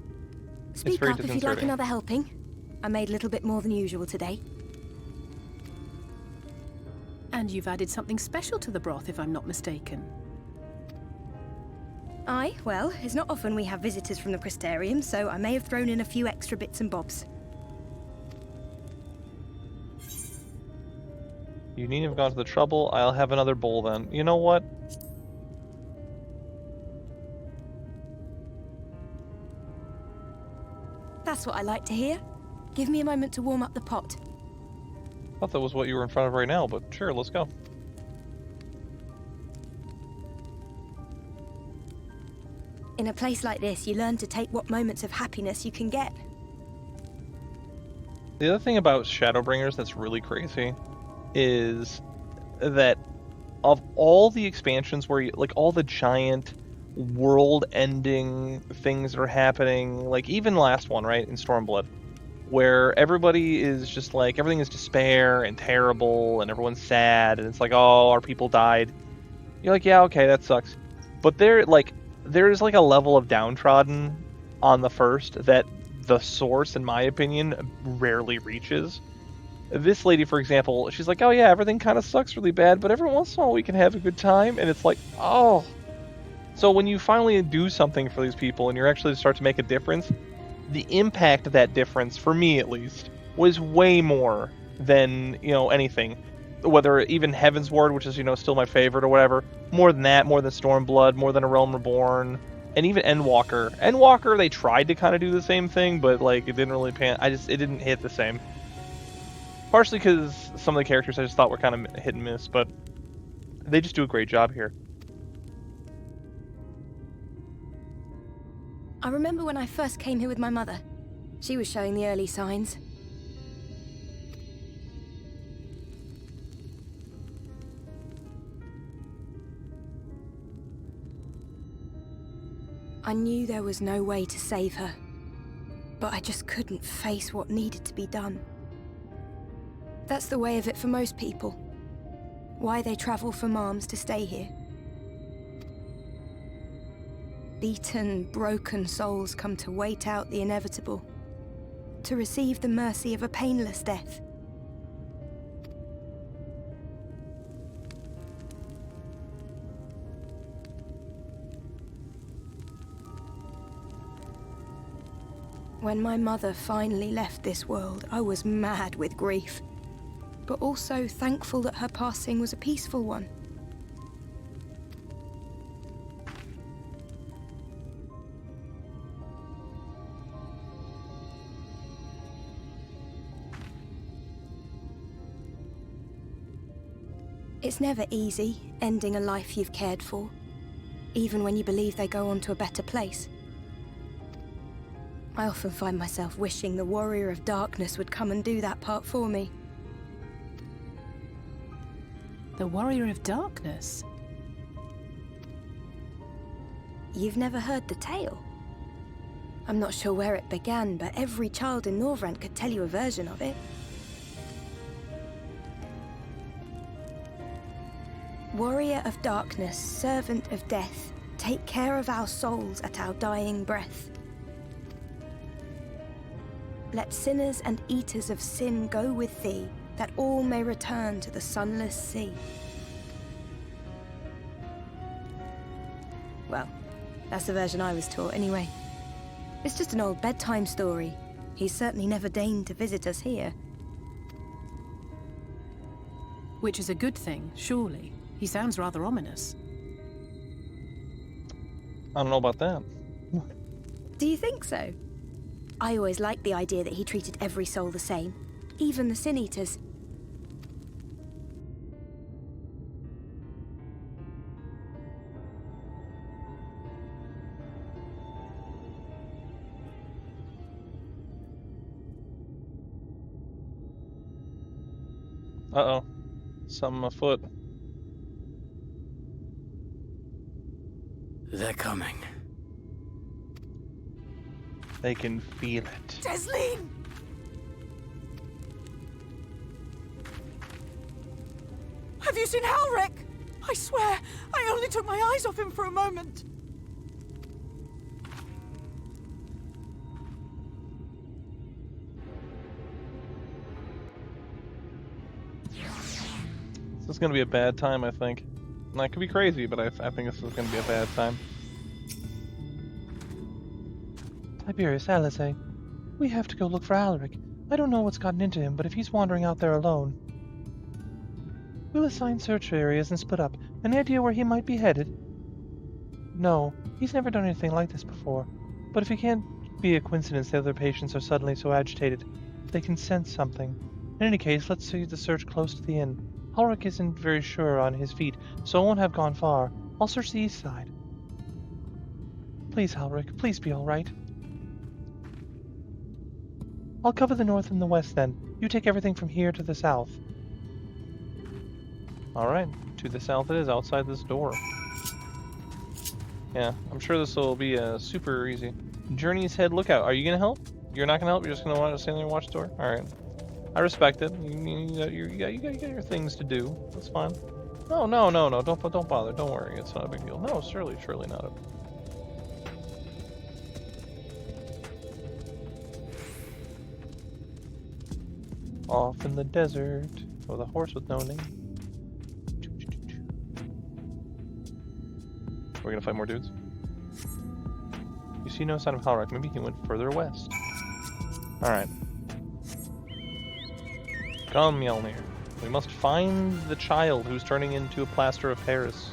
Speak it's very up if you'd like another helping. I made a little bit more than usual today. And you've added something special to the broth, if I'm not mistaken. Aye, well, it's not often we have visitors from the Crystarium, so I may have thrown in a few extra bits and bobs. You needn't have gone to the trouble. I'll have another bowl then. You know what? what I like to hear. Give me a moment to warm up the pot. I thought that was what you were in front of right now, but sure, let's go. In a place like this, you learn to take what moments of happiness you can get. The other thing about Shadowbringers that's really crazy is that of all the expansions where you, like, all the giant world-ending things that are happening, like even the last one, right, in Stormblood, where everybody is just like, everything is despair and terrible and everyone's sad and it's like, oh, our people died. You're like, yeah, okay, that sucks. But there's like a level of downtrodden on the first that the source, in my opinion, rarely reaches. This lady, for example, she's like, oh yeah, everything kind of sucks really bad, but every once in a while we can have a good time, and it's like, oh. So when you finally do something for these people and you're actually start to make a difference, the impact of that difference, for me at least, was way more than, anything. Whether even Heaven's Ward, which is, still my favorite or whatever, more than that, more than Stormblood, more than A Realm Reborn, and even Endwalker. Endwalker, they tried to kind of do the same thing, but like it didn't really it didn't hit the same. Partially because some of the characters I just thought were kind of hit and miss, but they just do a great job here. I remember when I first came here with my mother. She was showing the early signs. I knew there was no way to save her, but I just couldn't face what needed to be done. That's the way of it for most people. Why they travel from arms to stay here. Beaten, broken souls come to wait out the inevitable, to receive the mercy of a painless death. When my mother finally left this world, I was mad with grief, but also thankful that her passing was a peaceful one. It's never easy, ending a life you've cared for, even when you believe they go on to a better place. I often find myself wishing the Warrior of Darkness would come and do that part for me. The Warrior of Darkness? You've never heard the tale? I'm not sure where it began, but every child in Norvrent could tell you a version of it. Warrior of Darkness, servant of death, take care of our souls at our dying breath. Let sinners and eaters of sin go with thee, that all may return to the sunless sea. Well, that's the version I was taught anyway. It's just an old bedtime story. He's certainly never deigned to visit us here. Which is a good thing, surely. He sounds rather ominous. I don't know about that. Do you think so? I always liked the idea that he treated every soul the same, even the Sin Eaters. Uh-oh. Something afoot. They're coming. They can feel it. Desleen! Have you seen Halric? I swear, I only took my eyes off him for a moment. This is going to be a bad time, I think. And I could be crazy, but I think this is going to be a bad time. Tiberius, Alisaie, we have to go look for Alaric. I don't know what's gotten into him, but if he's wandering out there alone... We'll assign search areas and split up. Any idea where he might be headed? No, he's never done anything like this before. But if he can't Be a coincidence the other patients are suddenly so agitated. They can sense something. In any case, let's see the search close to the inn. Ulrich isn't very sure on his feet, so I won't have gone far. I'll search the east side. Please, Ulrich, please be all right. I'll cover the north and the west then. You take everything from here to the south. Alright, to the south it is, outside this door. Yeah, I'm sure this will be super easy. Journey's Head Lookout. Are you gonna help? You're not gonna help? You're just gonna want to stand there and watch the door? Alright. I respect it. You got your things to do. That's fine. No. Don't bother. Don't worry. It's not a big deal. No, surely not a... Off in the desert, with a horse with no name. We're gonna fight more dudes? You see no sign of Halrak. Maybe he went further west. Alright. Come, Mjolnir. We must find the child who's turning into a plaster of Paris.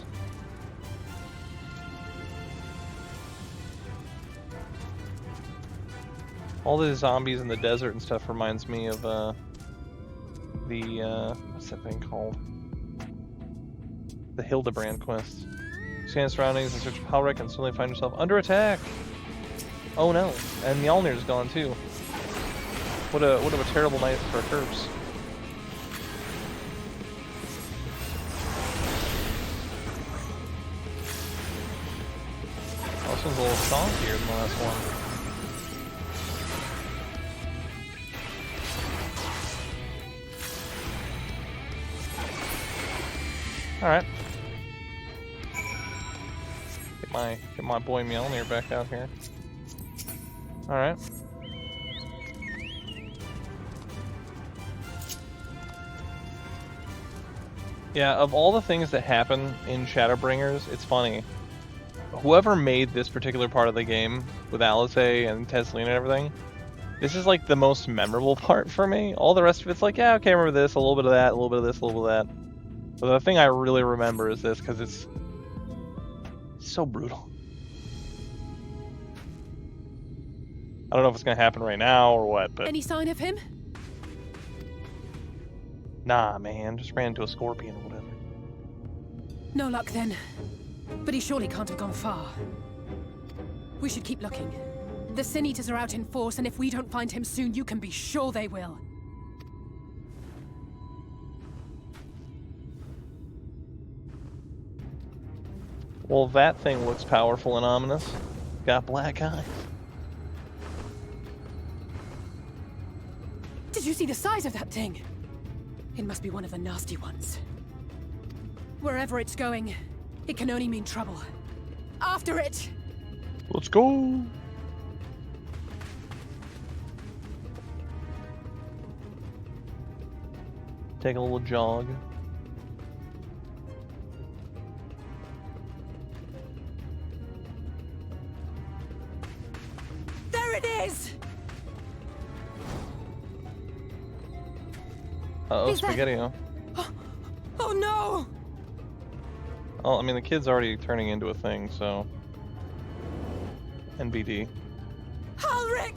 All the zombies in the desert and stuff reminds me of what's that thing called? The Hildebrand quest. Scan surroundings in search of Halrak and suddenly find yourself under attack. Oh no, and Mjolnir's gone too. What a terrible night for a corpse. Oh, this one's a little chonkier than the last one. Alright. Get my boy Mjolnir back out here. Alright. Yeah, of all the things that happen in Shadowbringers, it's funny. Whoever made this particular part of the game, with Alisaie and Teslina and everything, this is like the most memorable part for me. All the rest of it's like, yeah, okay, I remember this, a little bit of that, a little bit of this, a little bit of that. But the thing I really remember is this, because it's so brutal. I don't know if it's going to happen right now or what, but... Any sign of him? Nah, man, just ran into a scorpion or whatever. No luck then. But he surely can't have gone far. We should keep looking. The Sin Eaters are out in force, and if we don't find him soon, you can be sure they will. Well, that thing looks powerful and ominous. Got black eyes. Did you see the size of that thing? It must be one of the nasty ones. Wherever it's going, it can only mean trouble. After it! Let's go! Take a little jog. There it is! Uh-oh, Is that- Spaghetti-O. Oh no! Well, I mean, the kid's already turning into a thing, so... NBD. Halric!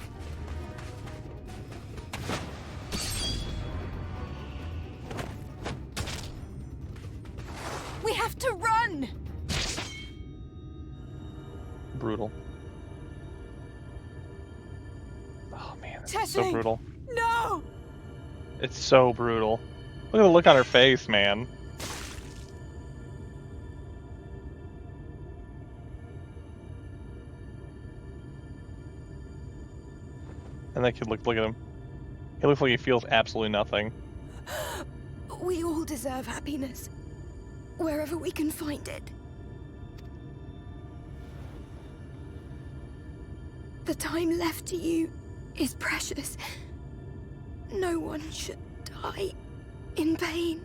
We have to run! Brutal. Oh man, it's so Tessie! brutal. No! It's so brutal. Look at the look on her face, man. And that kid, look at him. He looks like he feels absolutely nothing. We all deserve happiness. Wherever we can find it. The time left to you is precious. No one should die in pain.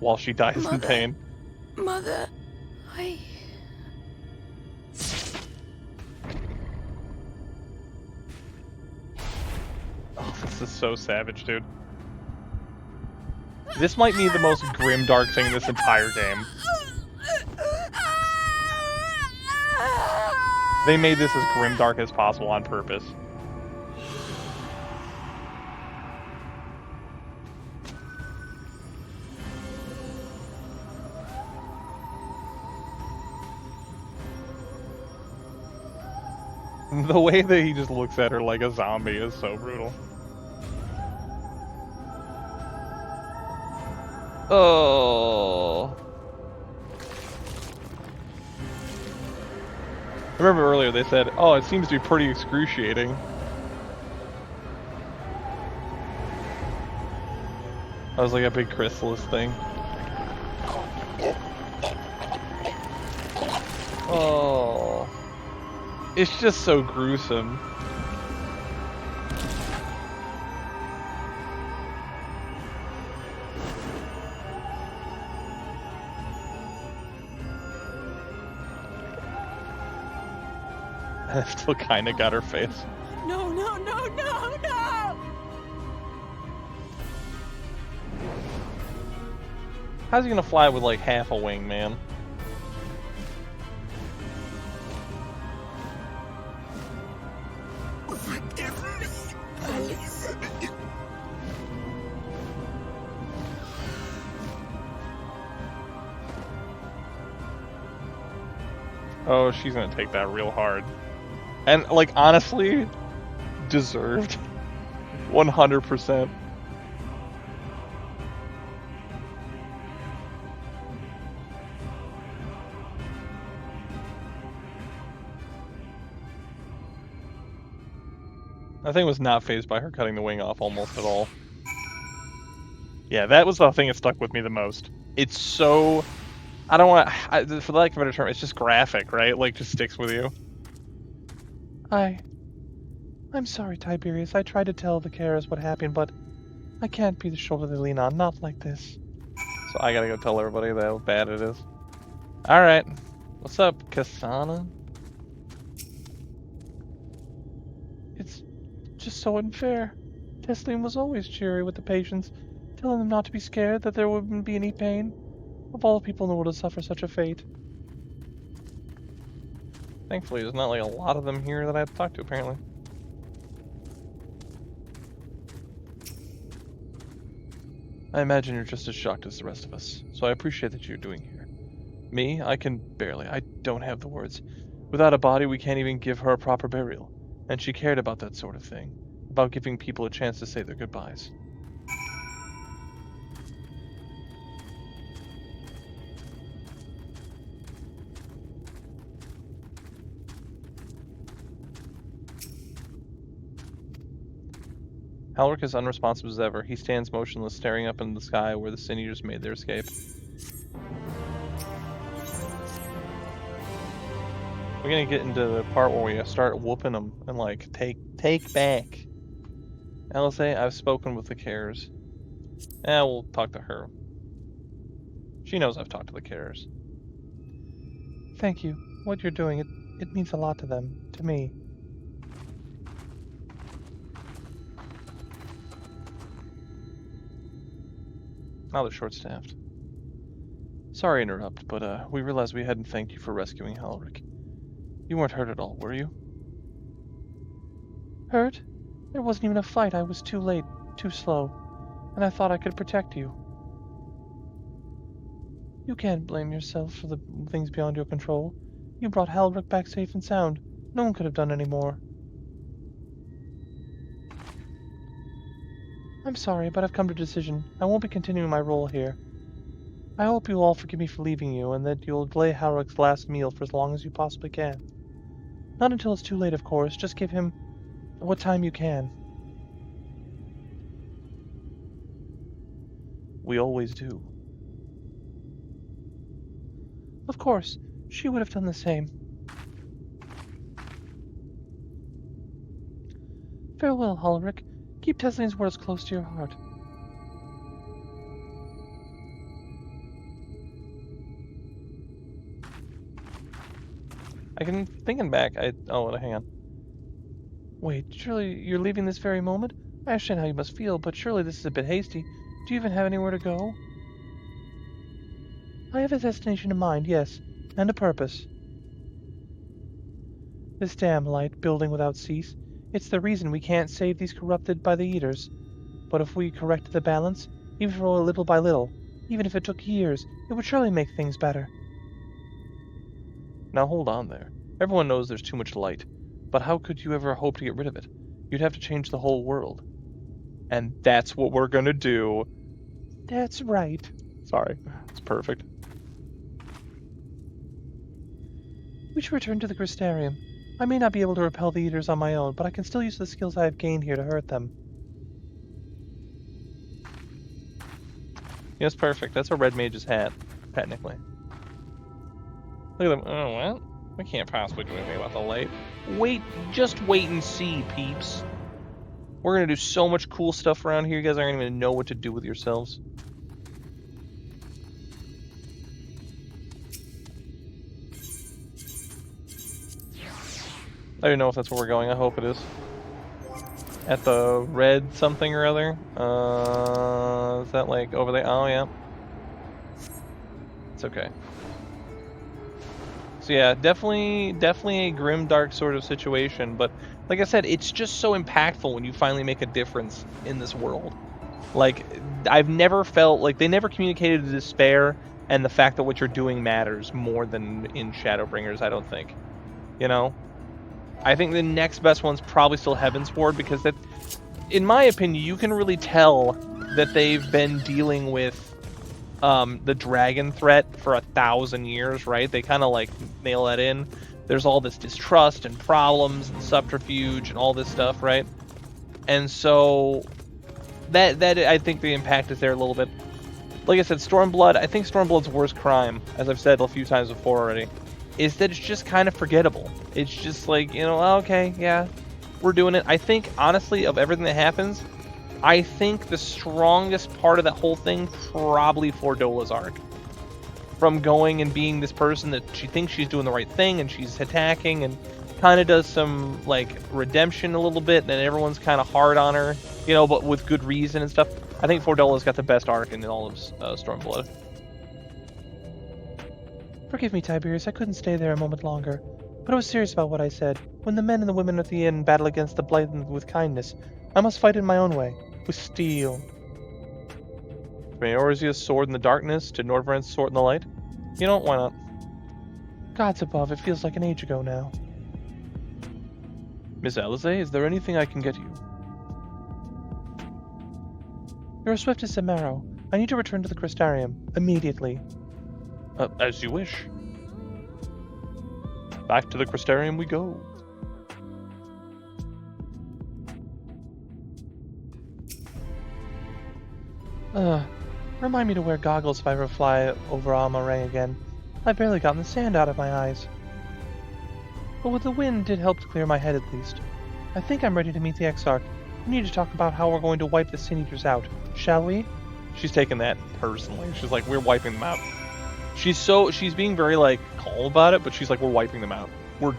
While she dies in Mother. pain. Mother, I... Oh, this is so savage, dude. This might be the most grimdark thing in this entire game. They made this as grimdark as possible on purpose. The way that he just looks at her like a zombie is so brutal. Oh. I remember earlier they said, oh, it seems to be pretty excruciating. That was like a big chrysalis thing. Oh. It's just so gruesome. I still kind of got her face. No, no, no, no, no! How's he gonna fly with like half a wing, man? Forgive me, Alisaie. Oh, she's gonna take that real hard. And, like, honestly, deserved. 100%. I think was not fazed by her cutting the wing off almost at all. Yeah, that was the thing that stuck with me the most. It's so... I don't want to... For the lack of a better term, it's just graphic, right? Like, just sticks with you. I'm sorry, Tiberius. I tried to tell the carers what happened, but I can't be the shoulder they lean on, not like this. So I gotta go tell everybody that how bad it is. Alright. What's up, Kasana? It's just so unfair. Tesseline was always cheery with the patients, telling them not to be scared, that there wouldn't be any pain. Of all the people in the world to suffer such a fate. Thankfully, there's not like a lot of them here that I have to talk to, apparently. I imagine you're just as shocked as the rest of us, so I appreciate that you're doing here. Me, I can barely. I don't have the words. Without a body, we can't even give her a proper burial. And she cared about that sort of thing. About giving people a chance to say their goodbyes. Halric is unresponsive as ever. He stands motionless, staring up in the sky where the Sin Eaters made their escape. We're gonna get into the part where we start whooping them and like take back. Alisaie, I've spoken with the carers. We'll talk to her. She knows I've talked to the carers. Thank you. What you're doing, it means a lot to them, to me. Now they're short-staffed. Sorry to interrupt, but we realized we hadn't thanked you for rescuing Halric. You weren't hurt at all, were you? Hurt? There wasn't even a fight. I was too late, too slow, and I thought I could protect you. You can't blame yourself for the things beyond your control. You brought Halric back safe and sound. No one could have done any more. I'm sorry, but I've come to a decision. I won't be continuing my role here. I hope you'll all forgive me for leaving you, and that you'll delay Halric's last meal for as long as you possibly can. Not until it's too late, of course. Just give him what time you can. We always do. Of course, she would have done the same. Farewell, Halric. Keep Tesseline's words close to your heart. Thinking back, oh, hang on. Wait, surely you're leaving this very moment? I understand how you must feel, but surely this is a bit hasty. Do you even have anywhere to go? I have a destination in mind, yes, and a purpose. This damn light, building without cease, it's the reason we can't save these corrupted by the Eaters. But if we corrected the balance, even for a little by little, even if it took years, it would surely make things better. Now hold on there. Everyone knows there's too much light, but how could you ever hope to get rid of it? You'd have to change the whole world. And that's what we're gonna do. That's right. Sorry, it's perfect. We should return to the Crystarium. I may not be able to repel the Eaters on my own, but I can still use the skills I have gained here to hurt them. Yes, perfect. That's a red mage's hat, technically. Look at them. Oh, what? We can't possibly do anything about the light. Just wait and see, peeps. We're gonna do so much cool stuff around here, you guys aren't even gonna know what to do with yourselves. I don't know if that's where we're going. I hope it is. At the red something or other. Is that like over there? Oh, yeah. It's okay. So yeah, definitely a grimdark sort of situation. But like I said, it's just so impactful when you finally make a difference in this world. Like, I've never felt like they never communicated the despair and the fact that what you're doing matters more than in Shadowbringers, I don't think. You know? I think the next best one's probably still Heavensward, because that, in my opinion, you can really tell that they've been dealing with the dragon threat for 1,000 years, right? They kind of like nail that in. There's all this distrust and problems and subterfuge and all this stuff, right? And so that I think the impact is there a little bit. Like I said, Stormblood, I think Stormblood's worst crime, as I've said a few times before already, is that it's just kind of forgettable. It's just like, you know, okay, yeah, we're doing it. I think, honestly, of everything that happens, I think the strongest part of that whole thing, probably Fordola's arc. From going and being this person that she thinks she's doing the right thing, and she's attacking, and kind of does some, like, redemption a little bit, and then everyone's kind of hard on her, you know, but with good reason and stuff. I think Fordola's got the best arc in all of Stormblood. Forgive me, Tiberius, I couldn't stay there a moment longer. But I was serious about what I said. When the men and the women at the inn battle against the blight with kindness, I must fight in my own way, with steel. From Eorzea's sword in the darkness to Nordvrend's sword in the light? You know, why not? Gods above, it feels like an age ago now. Miss Alisaie, is there anything I can get you? You're as swift as Samaro. I need to return to the Crystarium, immediately. As you wish. Back to the Crystarium we go. Remind me to wear goggles if I ever fly over Amarang again. I've barely gotten the sand out of my eyes. But with the wind did help to clear my head at least. I think I'm ready to meet the Exarch. We need to talk about how we're going to wipe the Sin Eaters out, shall we? She's taking that personally. She's like, we're wiping them out. She's being very, like, calm about it, but she's like, we're wiping them out. We're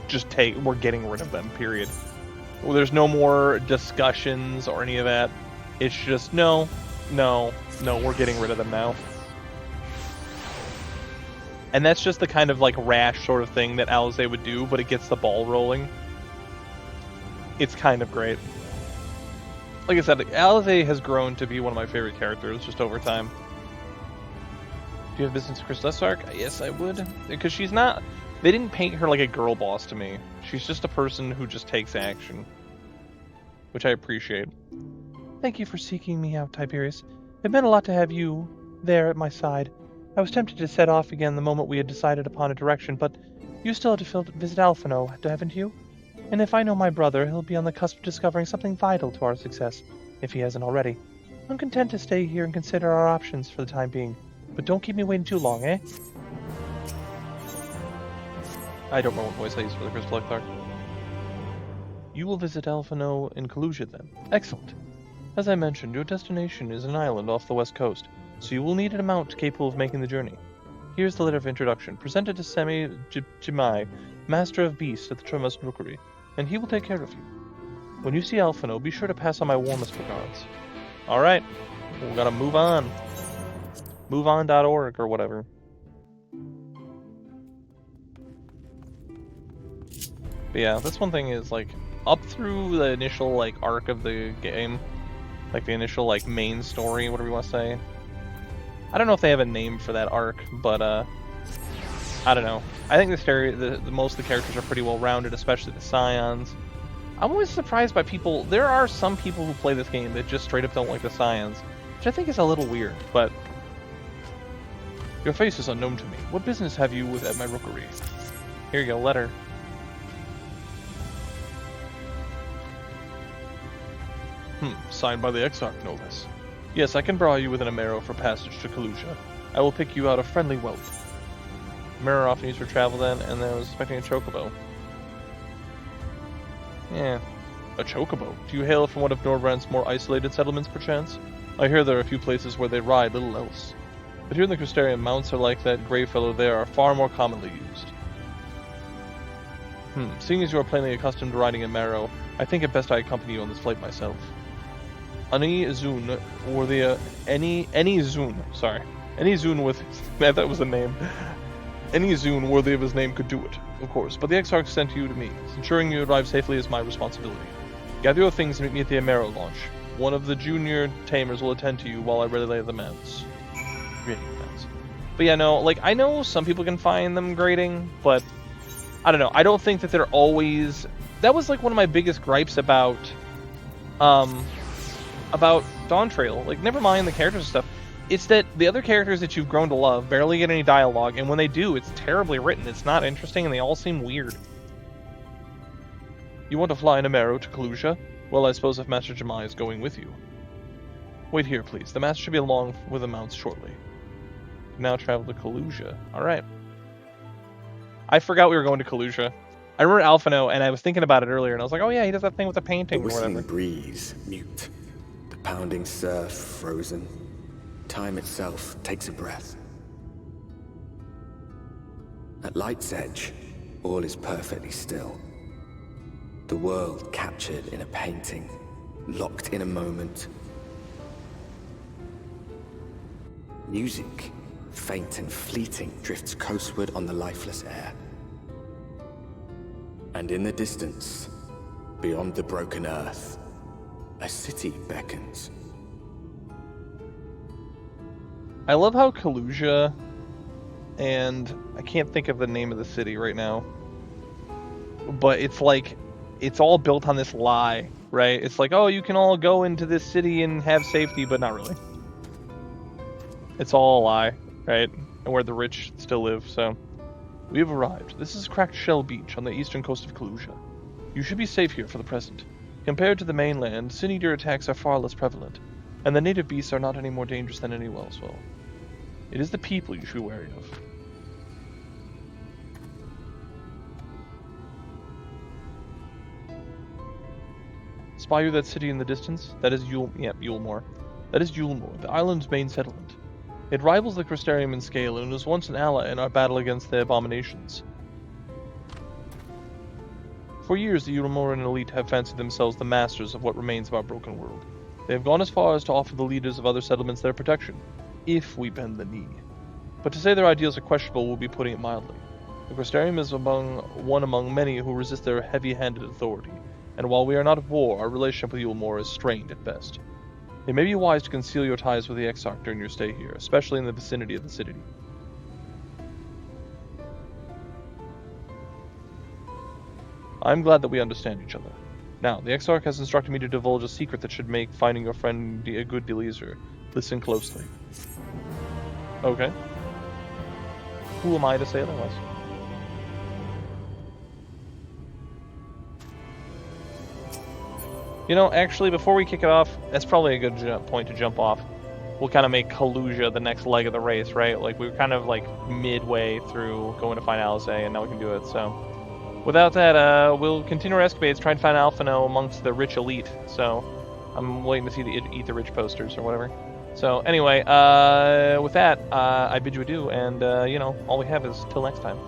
getting rid of them, period. Well, there's no more discussions or any of that. It's just, no, we're getting rid of them now. And that's just the kind of, like, rash sort of thing that Alisaie would do, but it gets the ball rolling. It's kind of great. Like I said, Alisaie has grown to be one of my favorite characters just over time. Do you have business with Crystal Arc? Yes, I would. Because she's not... They didn't paint her like a girl boss to me. She's just a person who just takes action. Which I appreciate. Thank you for seeking me out, Tiberius. It meant a lot to have you there at my side. I was tempted to set off again the moment we had decided upon a direction, but you still have to visit Alphino, haven't you? And if I know my brother, he'll be on the cusp of discovering something vital to our success, if he hasn't already. I'm content to stay here and consider our options for the time being. But don't keep me waiting too long, eh? I don't know what voice I use for the Crystal Arc. You will visit Alphino in Kalusia then. Excellent. As I mentioned, your destination is an island off the west coast, so you will need an amount capable of making the journey. Here's the letter of introduction, presented to Semi Jimai, Master of Beasts at the Tremas Rookery, and he will take care of you. When you see Alphino, be sure to pass on my warmest regards. Alright, we gotta move on. MoveOn.org or whatever. But But yeah, this one thing is, like, up through the initial, like, arc of the game, like, the initial, like, main story, whatever you want to say. I don't know if they have a name for that arc, but, I don't know. I think most of the characters are pretty well rounded, especially the Scions. I'm always surprised by people. There are some people who play this game that just straight up don't like the Scions, which I think is a little weird, but... Your face is unknown to me. What business have you at my rookery? Here you go, letter. Signed by the Exarch, no less. Yes, I can bribe you with an Amero for passage to Kalusia. I will pick you out a friendly welt. Mirror often used for travel then, and then I was expecting a chocobo. Yeah. A chocobo? Do you hail from one of Norbrand's more isolated settlements, perchance? I hear there are a few places where they ride little else. But here in the Crystarium, mounts are like that grey fellow there are far more commonly used. Seeing as you are plainly accustomed to riding a Marrow, I think it best I accompany you on this flight myself. Any Zun with I thought it was a name. Any Zun worthy of his name could do it, of course, but the Exarch sent you to me. Ensuring you arrive safely is my responsibility. Gather your things and meet me at the Amero launch. One of the junior tamers will attend to you while I relay the mounts. But yeah, no, like, I know some people can find them grating, but I don't know. I don't think that they're always... That was, like, one of my biggest gripes about Dawn Trail. Like, never mind the characters and stuff. It's that the other characters that you've grown to love barely get any dialogue, and when they do, it's terribly written. It's not interesting, and they all seem weird. You want to fly in Amero to Kalusia? Well, I suppose if Master Jemai is going with you. Wait here, please. The Master should be along with the mounts shortly. Now travel to Kalusia. Alright. I forgot we were going to Kalusia. I remember Alphino, and I was thinking about it earlier, and I was like, oh yeah, he does that thing with the painting or whatever. The whistling breeze, mute. The pounding surf, frozen. Time itself takes a breath. At light's edge, all is perfectly still. The world captured in a painting, locked in a moment. Music, faint and fleeting, drifts coastward on the lifeless air. And in the distance, beyond the broken earth, a city beckons. I love how Kalusia, and I can't think of the name of the city right now, but it's like, it's all built on this lie, right? It's like, oh, you can all go into this city and have safety, but not really. It's all a lie, right? And where the rich still live, so. We have arrived. This is Cracked Shell Beach on the eastern coast of Kalusia. You should be safe here for the present. Compared to the mainland, sin-eater attacks are far less prevalent, and the native beasts are not any more dangerous than anywhere else. Well, it is the people you should be wary of. Spy you that city in the distance? That is Yulmore. That is Yulmore, the island's main settlement. It rivals the Crystarium in scale and was once an ally in our battle against the abominations. For years, the Yulmoran elite have fancied themselves the masters of what remains of our broken world. They have gone as far as to offer the leaders of other settlements their protection, if we bend the knee. But to say their ideals are questionable would be putting it mildly. The Crystarium is one among many who resist their heavy-handed authority, and while we are not at war, our relationship with Yulmore is strained at best. It may be wise to conceal your ties with the Exarch during your stay here, especially in the vicinity of the city. I'm glad that we understand each other. Now, the Exarch has instructed me to divulge a secret that should make finding your friend a good deal easier. Listen closely. Okay. Who am I to say otherwise? You know, actually, before we kick it off, that's probably a good point to jump off. We'll kind of make Kalusia the next leg of the race, right? Like, we were kind of, like, midway through going to find Alisaie, and now we can do it, so. Without that, we'll continue our escapades, try and find Alphino amongst the rich elite, so. I'm waiting to see the Eat the Rich posters or whatever. So, anyway, with that, I bid you adieu, and, you know, all we have is till next time.